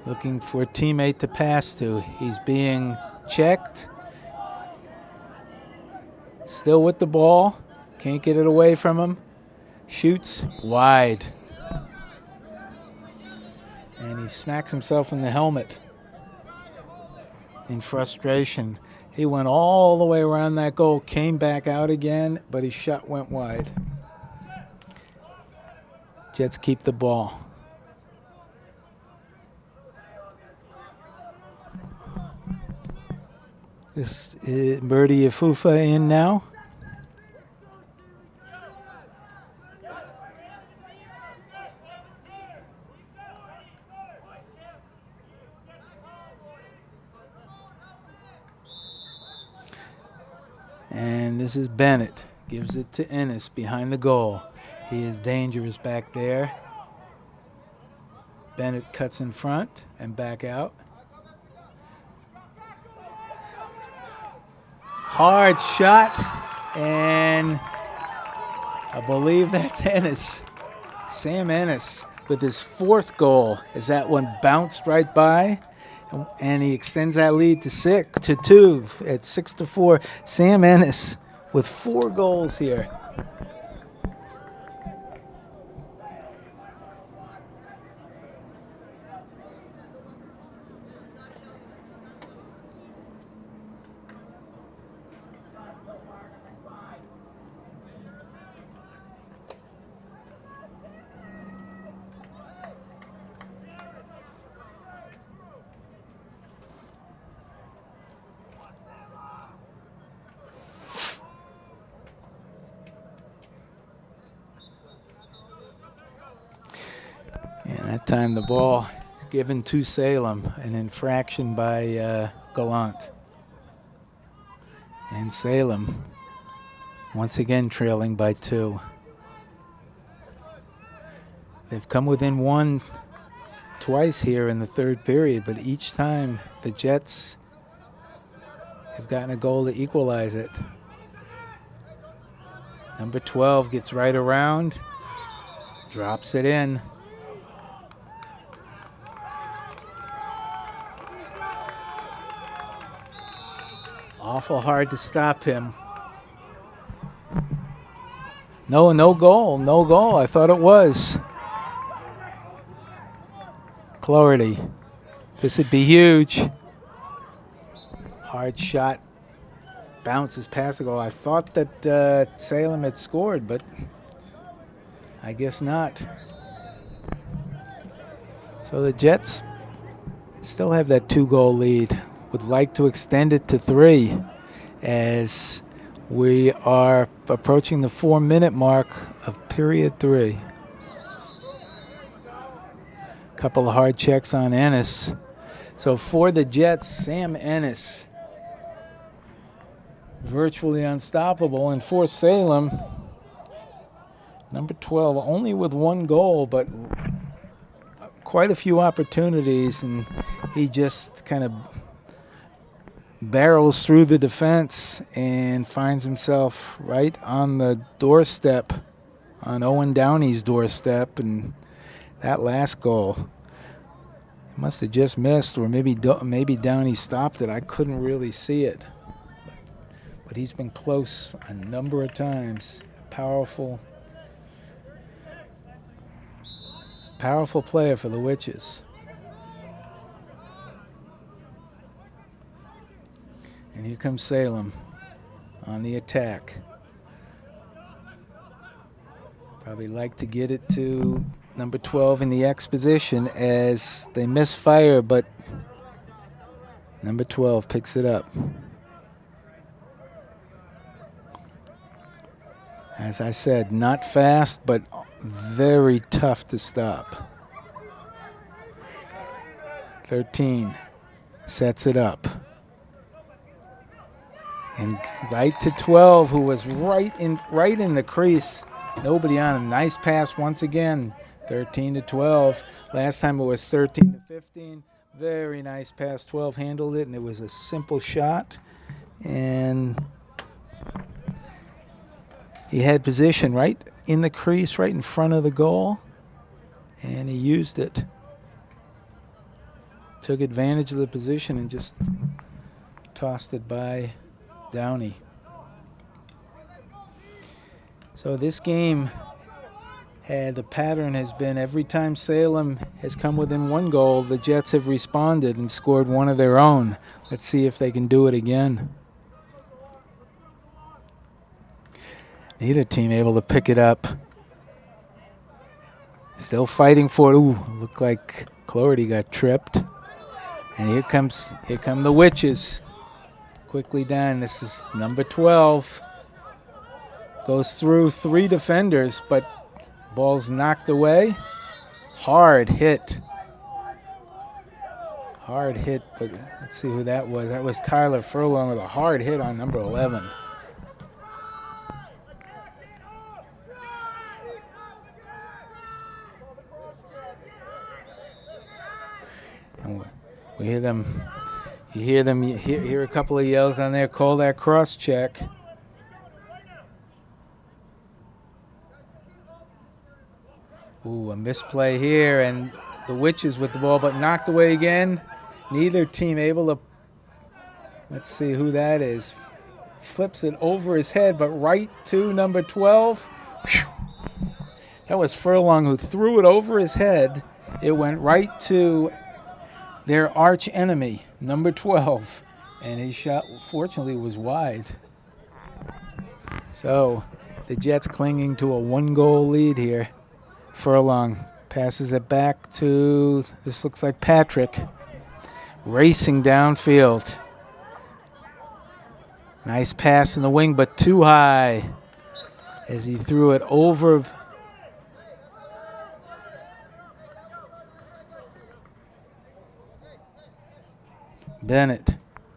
Looking for a teammate to pass to. He's being checked. Still with the ball. Can't get it away from him. Shoots wide. And he smacks himself in the helmet in frustration. He went all the way around that goal, came back out again, but his shot went wide. Jets keep the ball. This is Birdie Afufa in now. And this is Bennett. Gives it to Ennis behind the goal. He is dangerous back there. Bennett cuts in front and back out. Hard shot, and I believe that's Ennis. Sam Ennis with his 4th goal as that one bounced right by, and he extends that lead to 2 at 6-4. Sam Ennis with 4 goals here. That time the ball given to Salem, an infraction by Gallant. And Salem once again trailing by 2. They've come within 1 twice here in the third period, but each time the Jets have gotten a goal to equalize it. Number 12 gets right around, drops it in. Awful hard to stop him. No goal. I thought it was. Clarity. This would be huge. Hard shot. Bounces past the goal. I thought that Salem had scored, but I guess not. So the Jets still have that 2-goal lead. Would like to extend it to 3 as we are approaching the 4-minute mark of period 3. Couple of hard checks on Ennis. So for the Jets, Sam Ennis, virtually unstoppable. And for Salem, number 12, only with 1 goal, but quite a few opportunities, and he just kind of barrels through the defense and finds himself right on the doorstep, on Owen Downey's doorstep, and that last goal must have just missed, or maybe Downey stopped it. I couldn't really see it, but he's been close a number of times. Powerful player for the Witches. And here comes Salem on the attack. Probably like to get it to number 12 in the X position as they misfire, but number 12 picks it up. As I said, not fast, but very tough to stop. 13 sets it up. And right to 12, who was right in the crease. Nobody on him. Nice pass once again. 13 to 12. Last time it was 13 to 15. Very nice pass. 12 handled it, and it was a simple shot. And he had position right in the crease, right in front of the goal, and he used it. Took advantage of the position and just tossed it by Downey. So this game, the pattern has been every time Salem has come within 1 goal, the Jets have responded and scored one of their own. Let's see if they can do it again. Neither team able to pick it up. Still fighting for it. Ooh, looked like Clarity got tripped. And here come the Witches. Quickly down. This is number 12. Goes through 3 defenders, but ball's knocked away. Hard hit. But let's see who that was. That was Tyler Furlong with a hard hit on number 11. And we hear them. You hear a couple of yells on there. Call that cross check. Ooh, a misplay here, and the Witches with the ball, but knocked away again. Neither team able to. Let's see who that is. Flips it over his head, but right to number 12. Whew. That was Furlong who threw it over his head. It went right to their arch enemy, number 12, and his shot, fortunately, was wide. So the Jets clinging to a 1-goal lead here. Furlong passes it back to, this looks like Patrick, racing downfield. Nice pass in the wing, but too high as he threw it over.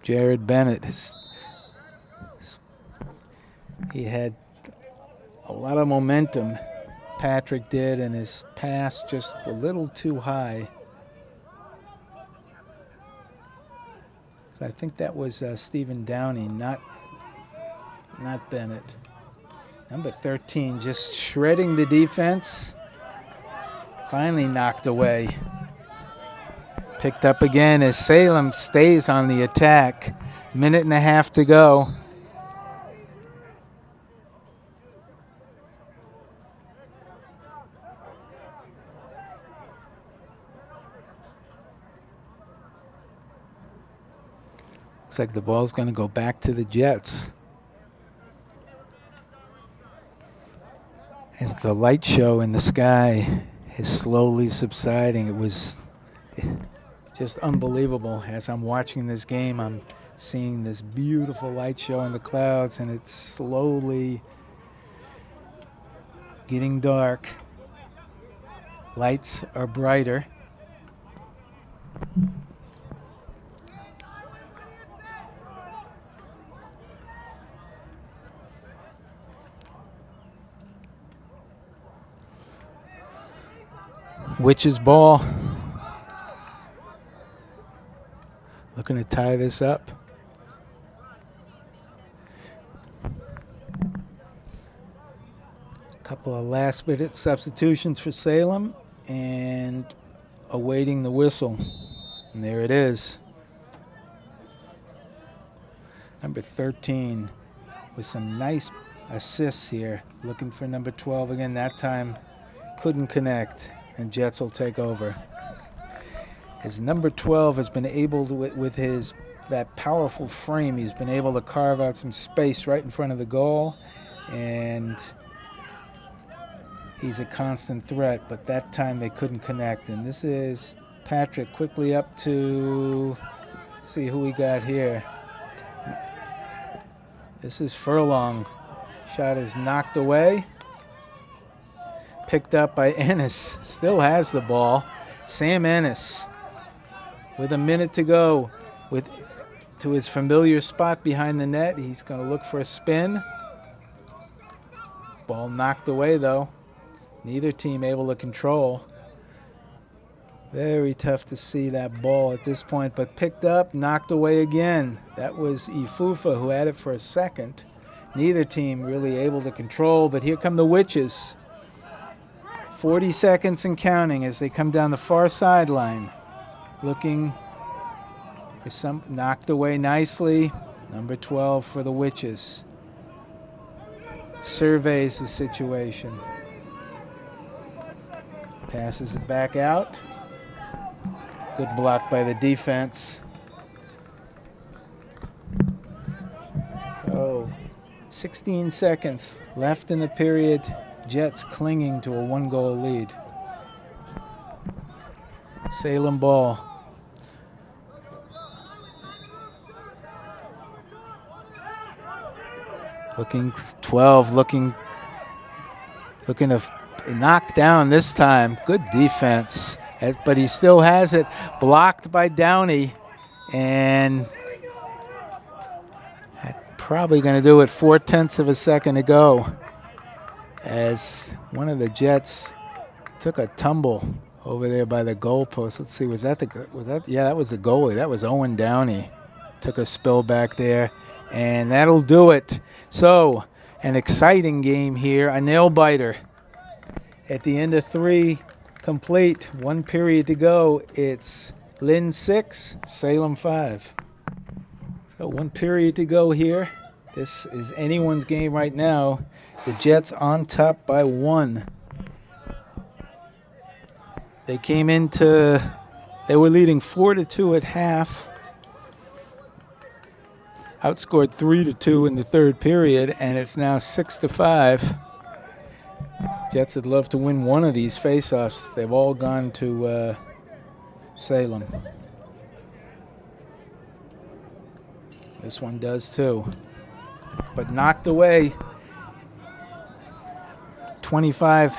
Jared Bennett. He had a lot of momentum, Patrick did, and his pass just a little too high. So I think that was Stephen Downey, not Bennett. Number 13 just shredding the defense. Finally knocked away. Picked up again as Salem stays on the attack. Minute and a half to go. Looks like the ball's going to go back to the Jets. As the light show in the sky is slowly subsiding, it was just unbelievable. As I'm watching this game, I'm seeing this beautiful light show in the clouds, and it's slowly getting dark. Lights are brighter. Witch's ball. Looking to tie this up. Couple of last-minute substitutions for Salem and awaiting the whistle. And there it is. Number 13 with some nice assists here. Looking for number 12 again. That time couldn't connect, and Jets will take over. As number 12 has been able to, with that powerful frame, he's been able to carve out some space right in front of the goal, and he's a constant threat, but that time they couldn't connect. And this is Patrick quickly up to, let's see who we got here. This is Furlong. Shot is knocked away. Picked up by Ennis. Still has the ball. Sam Ennis with a minute to go, to his familiar spot behind the net. He's going to look for a spin. Ball knocked away though. Neither team able to control. Very tough to see that ball at this point, but picked up, knocked away again. That was Ifufa who had it for a second. Neither team really able to control, but here come the Witches. 40 seconds and counting as they come down the far sideline. Looking for some, knocked away nicely. Number 12 for the Witches. Surveys the situation. Passes it back out. Good block by the defense. 16 seconds left in the period. Jets clinging to a 1-goal lead. Salem ball. Looking 12, looking to knock down this time. Good defense, but he still has it. Blocked by Downey, and probably going to do it 0.4 of a second to go, as one of the Jets took a tumble over there by the goalpost. Let's see, yeah, that was the goalie. That was Owen Downey. Took a spill back there, and that'll do it. So, an exciting game here, a nail-biter. At the end of 3 complete, 1 period to go, it's Lynn 6, Salem 5. So 1 period to go here. This is anyone's game right now. The Jets on top by 1. They they were leading 4-2 at half. Outscored 3-2 in the 3rd period, and it's now 6-5. Jets would love to win one of these faceoffs. They've all gone to Salem. This one does too. But knocked away. 25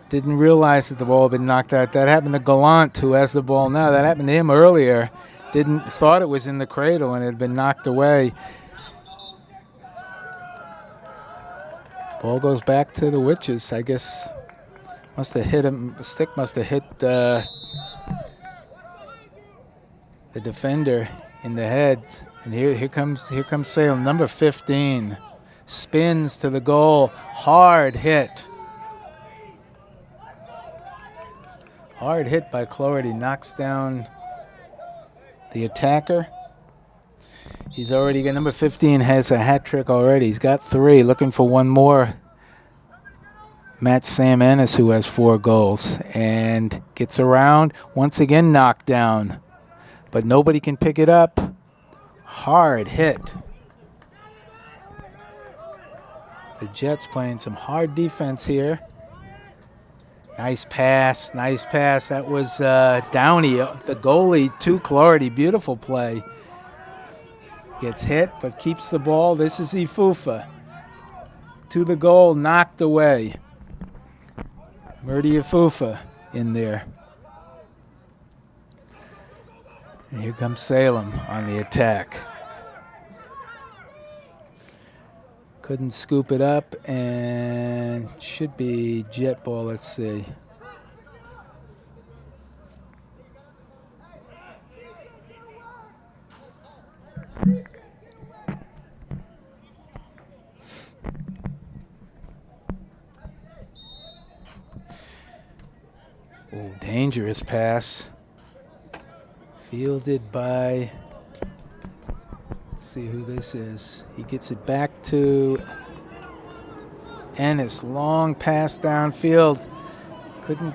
didn't realize that the ball had been knocked out. That happened to Gallant, who has the ball now. That happened to him earlier. Thought it was in the cradle and it had been knocked away. Ball goes back to the Witches. I guess must have hit him. The stick must have hit the defender in the head. And here comes Salem, number 15. Spins to the goal. Hard hit. Hard hit by Clarity. Knocks down the attacker. He's already got, number 15 has a hat trick already. He's got 3, looking for one more. Matt Sam Ennis, who has 4 goals, and gets around, once again knocked down. But nobody can pick it up. Hard hit. The Jets playing some hard defense here. Nice pass, nice pass. That was Downey, the goalie, to Clarity. Beautiful play. Gets hit, but keeps the ball. This is Ifufa. To the goal, knocked away. Murdy Ifufa in there. And here comes Salem on the attack. Couldn't scoop it up, and should be Jet ball. Let's see. Oh, dangerous pass. Fielded by, let's see who this is. He gets it back to Ennis. Long pass downfield. Couldn't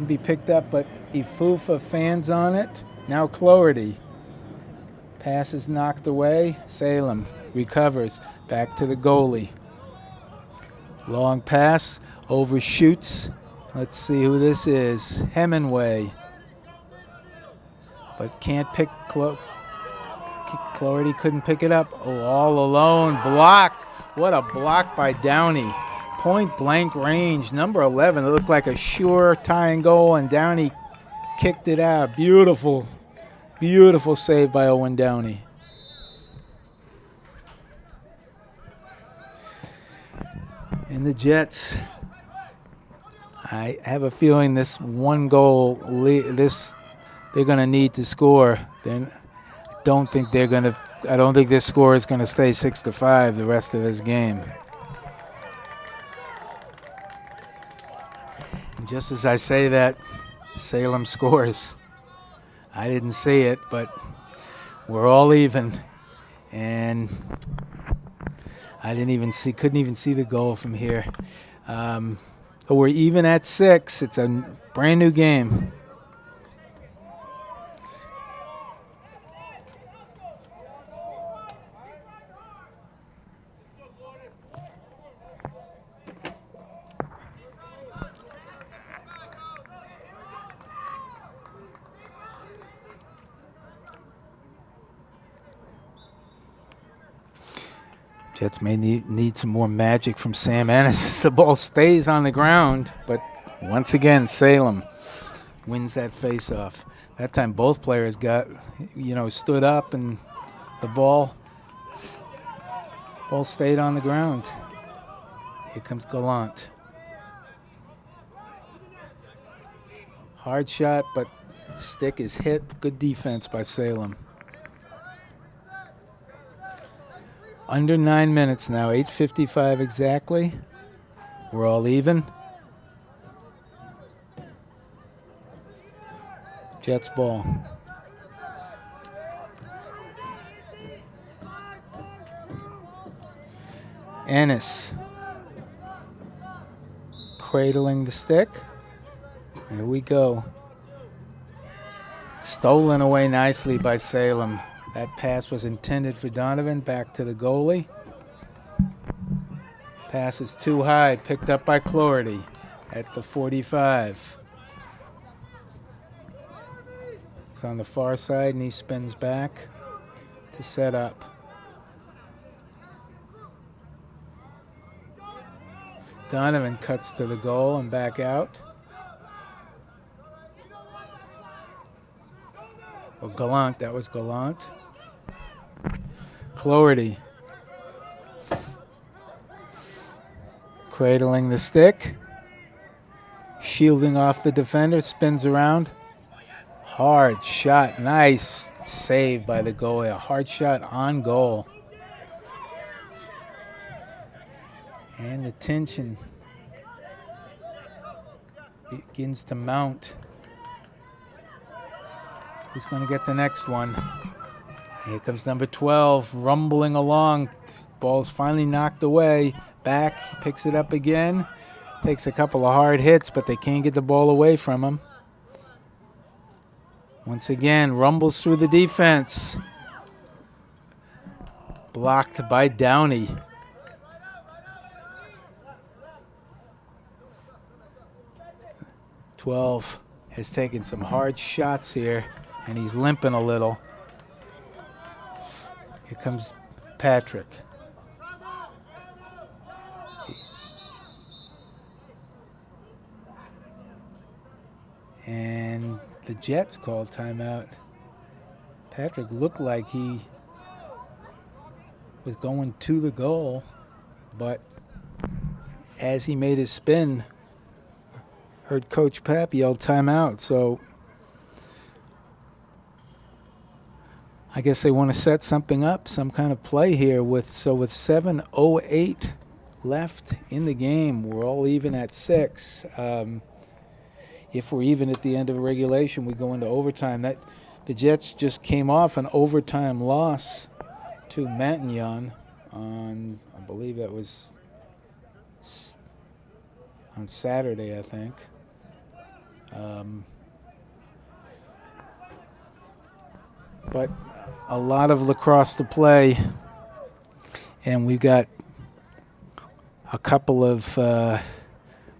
be picked up, but Ifufa fans on it. Now Clarity. Pass is knocked away. Salem recovers. Back to the goalie. Long pass. Overshoots. Let's see who this is. Hemingway. But can't pick. Clarity couldn't pick it up. Oh, all alone. Blocked. What a block by Downey. Point blank range. Number 11. It looked like a sure tying goal, and Downey kicked it out. Beautiful. Beautiful save by Owen Downey. And the Jets, I have a feeling this one goal, they're going to need to score. I don't think this score is going to stay 6-5 the rest of this game. And just as I say that, Salem scores. I didn't see it, but we're all even, and couldn't even see the goal from here. We're even at 6. It's a brand new game. Jets may need some more magic from Sam Ennis as the ball stays on the ground. But once again, Salem wins that face-off. That time both players stood up, and the ball stayed on the ground. Here comes Gallant. Hard shot, but stick is hit. Good defense by Salem. Under 9 minutes now, 8:55 exactly. We're all even. Jets ball. Ennis cradling the stick. Here we go. Stolen away nicely by Salem. That pass was intended for Donovan. Back to the goalie. Pass is too high. Picked up by Clarity at the 45. He's on the far side, and he spins back to set up. Donovan cuts to the goal and back out. Oh, Gallant. That was Gallant. Clarity. Cradling the stick. Shielding off the defender. Spins around. Hard shot. Nice save by the goalie. A hard shot on goal. And the tension begins to mount. Who's going to get the next one? Here comes number 12, rumbling along. Ball's finally knocked away. Back, picks it up again. Takes a couple of hard hits, but they can't get the ball away from him. Once again, rumbles through the defense. Blocked by Downey. "12 has taken some hard shots here, and he's limping a little." Here comes Patrick. And the Jets called timeout. Patrick looked like he was going to the goal, but as he made his spin, heard Coach Pap yell timeout. So I guess they want to set something up, some kind of play here. With 7:08 left in the game, we're all even at 6. If we're even at the end of regulation, we go into overtime. The Jets just came off an overtime loss to Matignon on, I believe that was on Saturday, I think. But a lot of lacrosse to play, and we've got a couple of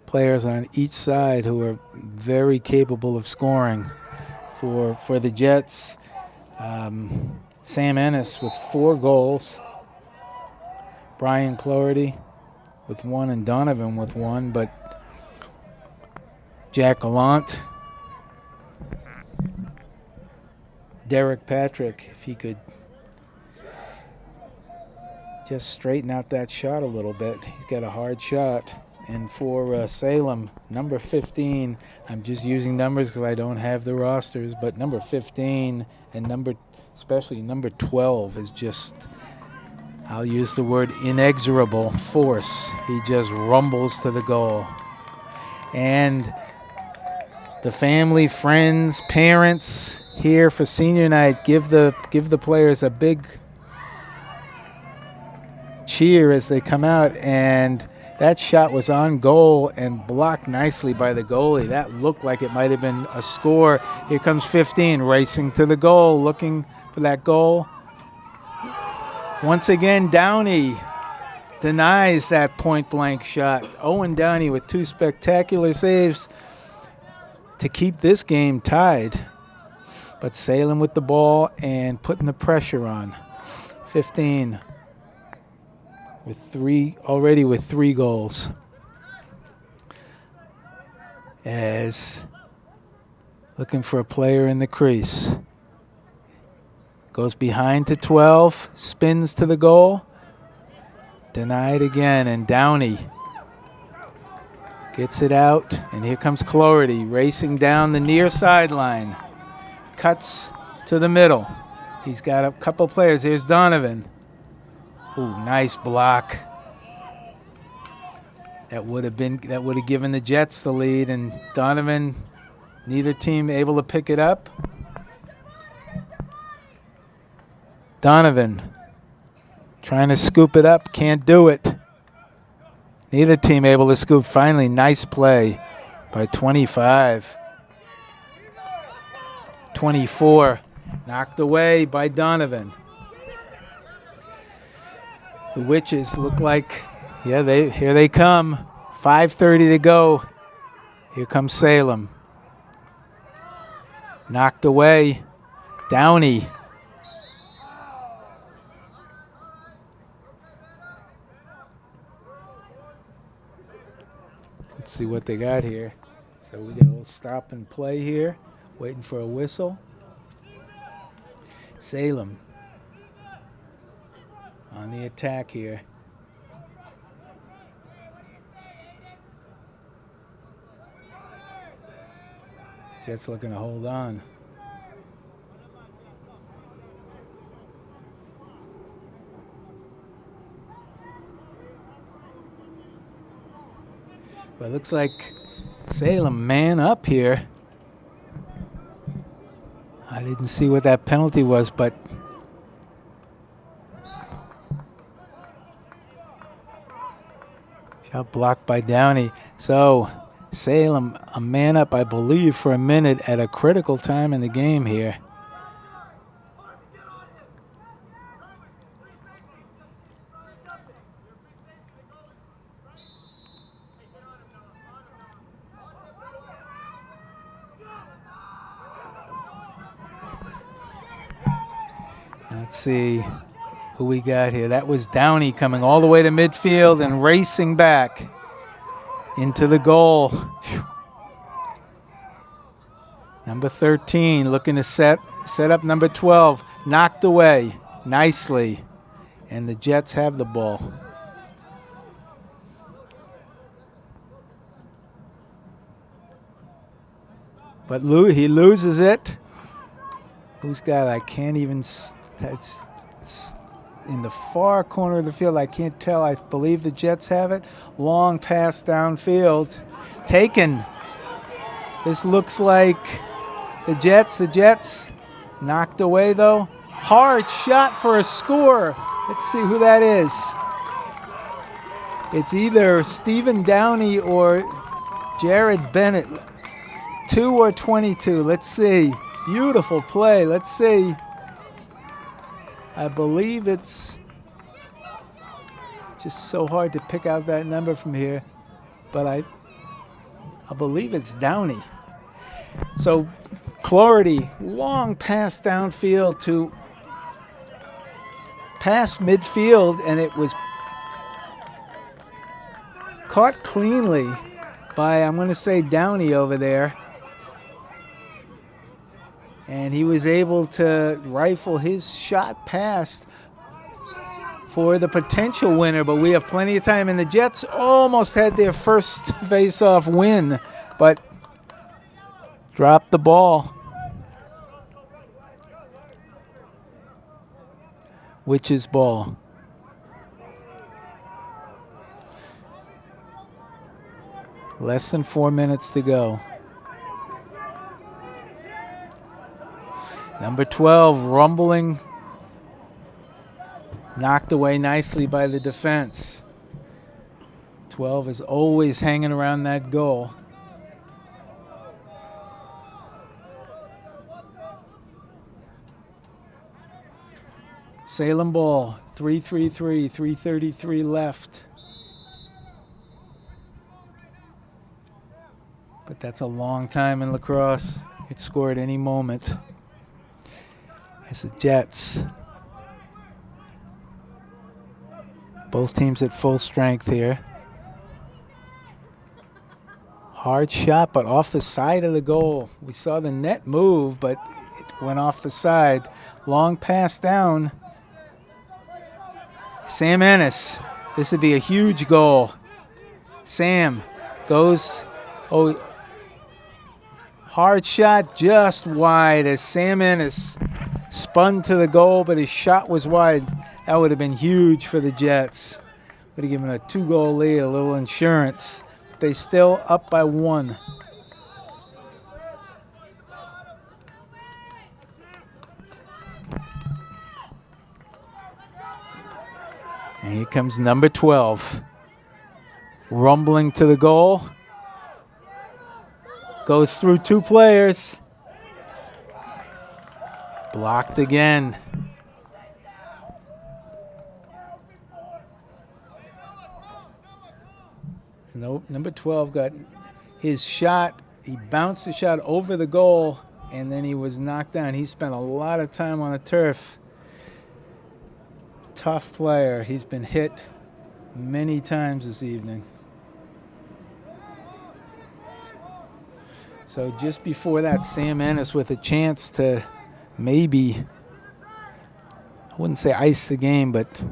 players on each side who are very capable of scoring. For the Jets, Sam Ennis with 4 goals, Brian Cloherty with 1, and Donovan with 1, but Jack Gallant, Derek Patrick, if he could just straighten out that shot a little bit. He's got a hard shot. And for Salem, number 15, I'm just using numbers because I don't have the rosters, but number 15 and especially number 12 is just, I'll use the word inexorable force. He just rumbles to the goal. And the family, friends, parents here for senior night, give the players a big cheer as they come out, and that shot was on goal and blocked nicely by the goalie. That looked like it might have been a score. Here comes 15 racing to the goal, looking for that goal. Once again, Downey denies that point-blank shot. Owen Downey with 2 spectacular saves to keep this game tied. But Salem with the ball and putting the pressure on. 15 with 3 goals. As looking for a player in the crease. Goes behind to 12, spins to the goal. Denied again, and Downey gets it out, and here comes Cloherty racing down the near sideline. Cuts to the middle. He's got a couple players. Here's Donovan. Ooh, nice block. That would have given the Jets the lead, and Donovan, neither team able to pick it up. Donovan trying to scoop it up, can't do it. Neither team able to scoop. Finally, nice play by 25. 24, knocked away by Donovan. The Witches look like, here they come. 5:30 to go. Here comes Salem. Knocked away. Downey. Let's see what they got here. So we got a little stop and play here, waiting for a whistle. Salem on the attack here. Jets looking to hold on. But it looks like Salem man up here. I didn't see what that penalty was, but shot blocked by Downey. So Salem a man up, I believe, for a minute at a critical time in the game here. Let's see who we got here. That was Downey coming all the way to midfield and racing back into the goal. Whew. Number 13 looking to set up number 12. Knocked away nicely. And the Jets have the ball. But he loses it. Who's got it? I can't even... It's in the far corner of the field. I can't tell. I believe the Jets have it. Long pass downfield. Taken. This looks like the Jets. Knocked away, though. Hard shot for a score. Let's see who that is. It's either Stephen Downey or Jared Bennett. 2 or 22. Let's see. Beautiful play. Let's see. I believe it's just so hard to pick out that number from here, but I believe it's Downey. So Clarity, long pass downfield to past midfield, and it was caught cleanly by, I'm going to say, Downey over there. And he was able to rifle his shot past for the potential winner, but we have plenty of time. And the Jets almost had their first face-off win, but dropped the ball. Which's ball? Less than 4 minutes to go. Number 12, rumbling, knocked away nicely by the defense. 12 is always hanging around that goal. Salem ball, 3:33, 3:33 left. But that's a long time in lacrosse. It score at any moment. As the Jets, both teams at full strength here. Hard shot, but off the side of the goal. We saw the net move, but it went off the side. Long pass down. Sam Ennis. This would be a huge goal. Sam goes, hard shot just wide as Sam Ennis spun to the goal, but his shot was wide. That would have been huge for the Jets. Would have given a 2-goal lead, a little insurance. But they still up by 1. And here comes number 12. Rumbling to the goal. Goes through 2 players. Blocked again. No, number 12 got his shot. He bounced the shot over the goal, and then he was knocked down. He spent a lot of time on the turf. Tough player. He's been hit many times this evening. So just before that, Sam Ennis with a chance to maybe, I wouldn't say ice the game, but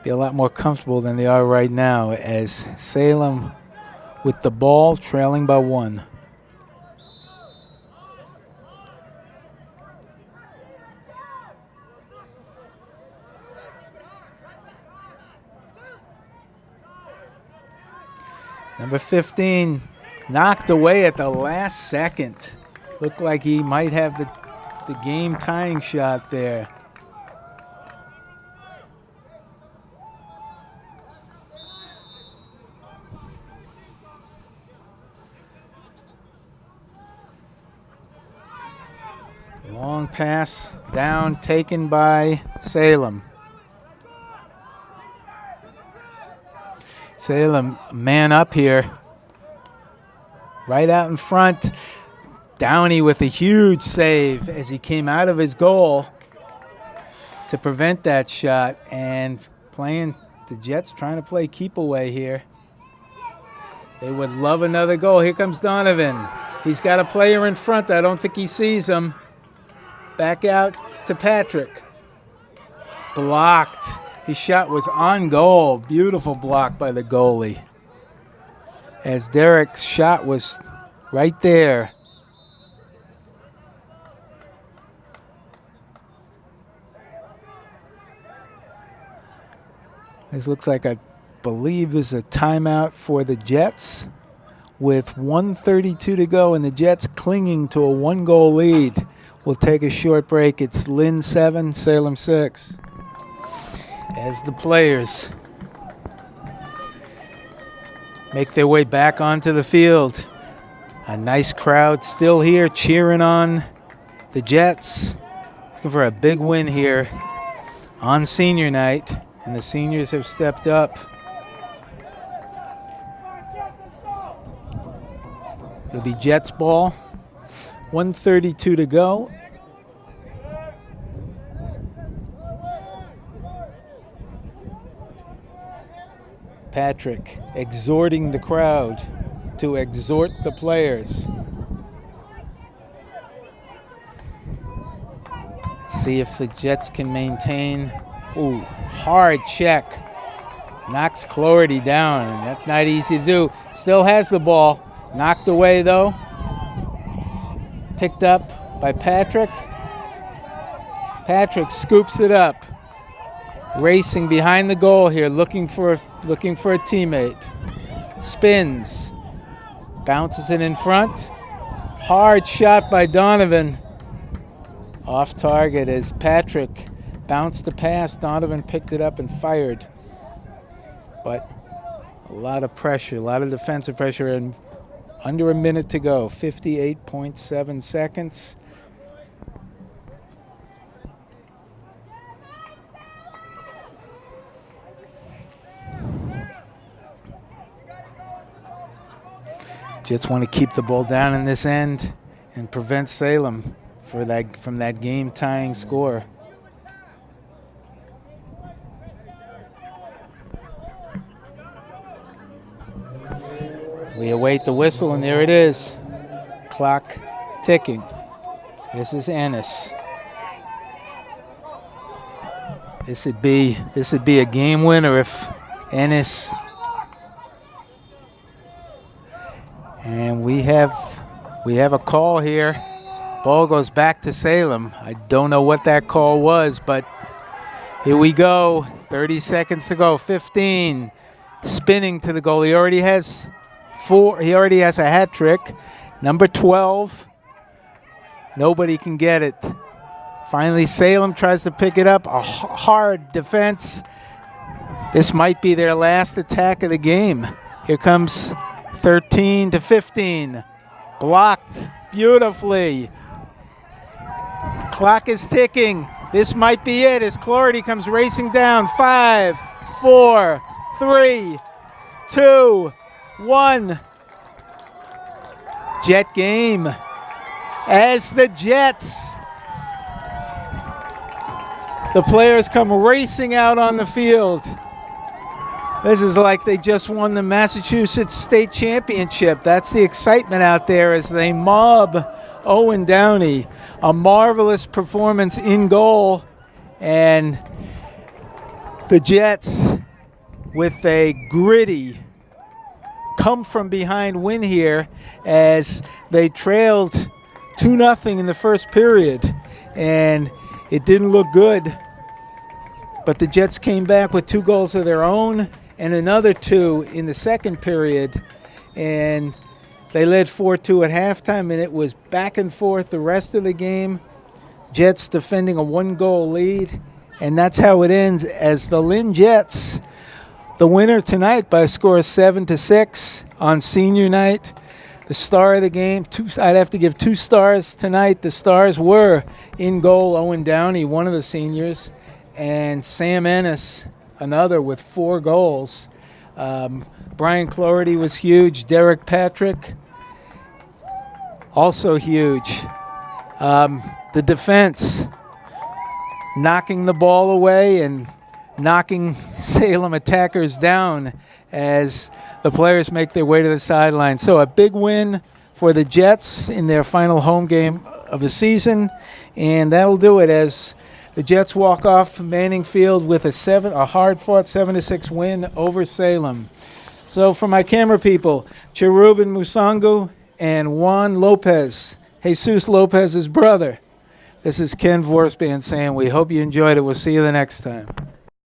be a lot more comfortable than they are right now, as Salem with the ball trailing by 1. Number 15 knocked away at the last second. Looked like he might have the game-tying shot there. Long pass down, taken by Salem. Salem, man up here. Right out in front. Downey with a huge save as he came out of his goal to prevent that shot. And playing the Jets trying to play keep away here. They would love another goal. Here comes Donovan. He's got a player in front. I don't think he sees him. Back out to Patrick. Blocked. His shot was on goal. Beautiful block by the goalie. As Derek's shot was right there. This looks like, I believe this is a timeout for the Jets with 1:32 to go and the Jets clinging to a 1-goal lead. We'll take a short break. It's Lynn 7, Salem 6. As the players make their way back onto the field. A nice crowd still here cheering on the Jets. Looking for a big win here on senior night. And the seniors have stepped up. It'll be Jets ball. 1:32 to go. Patrick exhorting the crowd to exhort the players. Let's see if the Jets can maintain. Ooh, hard check. Knocks Clarity down, and that's not easy to do. Still has the ball. Knocked away, though. Picked up by Patrick. Patrick scoops it up. Racing behind the goal here, looking for a teammate. Spins. Bounces it in front. Hard shot by Donovan. Off target as Patrick bounced the pass. Donovan picked it up and fired. But a lot of pressure, a lot of defensive pressure, and under a minute to go, 58.7 seconds. Jets want to keep the ball down in this end and prevent Salem from that game-tying score. We await the whistle, and there it is. Clock ticking. This is Ennis. This would be a game winner if Ennis. And we have a call here. Ball goes back to Salem. I don't know what that call was, but here we go. 30 seconds to go. 15. Spinning to the goal. He already has a hat trick. Number 12. Nobody can get it. Finally, Salem tries to pick it up. A hard defense. This might be their last attack of the game. Here comes 13 to 15. Blocked beautifully. Clock is ticking. This might be it as Clarity comes racing down. 5, 4, 3, 2, 1. Jet game as the Jets. The players come racing out on the field. This is like they just won the Massachusetts State Championship. That's the excitement out there as they mob Owen Downey. A marvelous performance in goal. And the Jets with a gritty come-from-behind win here as they trailed 2-0 in the first period. And it didn't look good. But the Jets came back with 2 goals of their own and another 2 in the second period and they led 4-2 at halftime, and it was back and forth the rest of the game. Jets defending a 1-goal lead, and that's how it ends as the Lynn Jets, the winner tonight by a score of 7-6 on senior night. The star of the game, I'd have to give 2 stars tonight. The stars were in goal, Owen Downey, one of the seniors, and Sam Ennis, another, with 4 goals. Brian Cloherty was huge. Derek Patrick, also huge. The defense, knocking the ball away and knocking Salem attackers down as the players make their way to the sideline. So a big win for the Jets in their final home game of the season, and that'll do it as the Jets walk off Manning Field with a hard-fought 7-6 win over Salem. So for my camera people, Cherubin Musangu and Juan Lopez, Jesus Lopez's brother, this is Ken Vorspan saying we hope you enjoyed it. We'll see you the next time.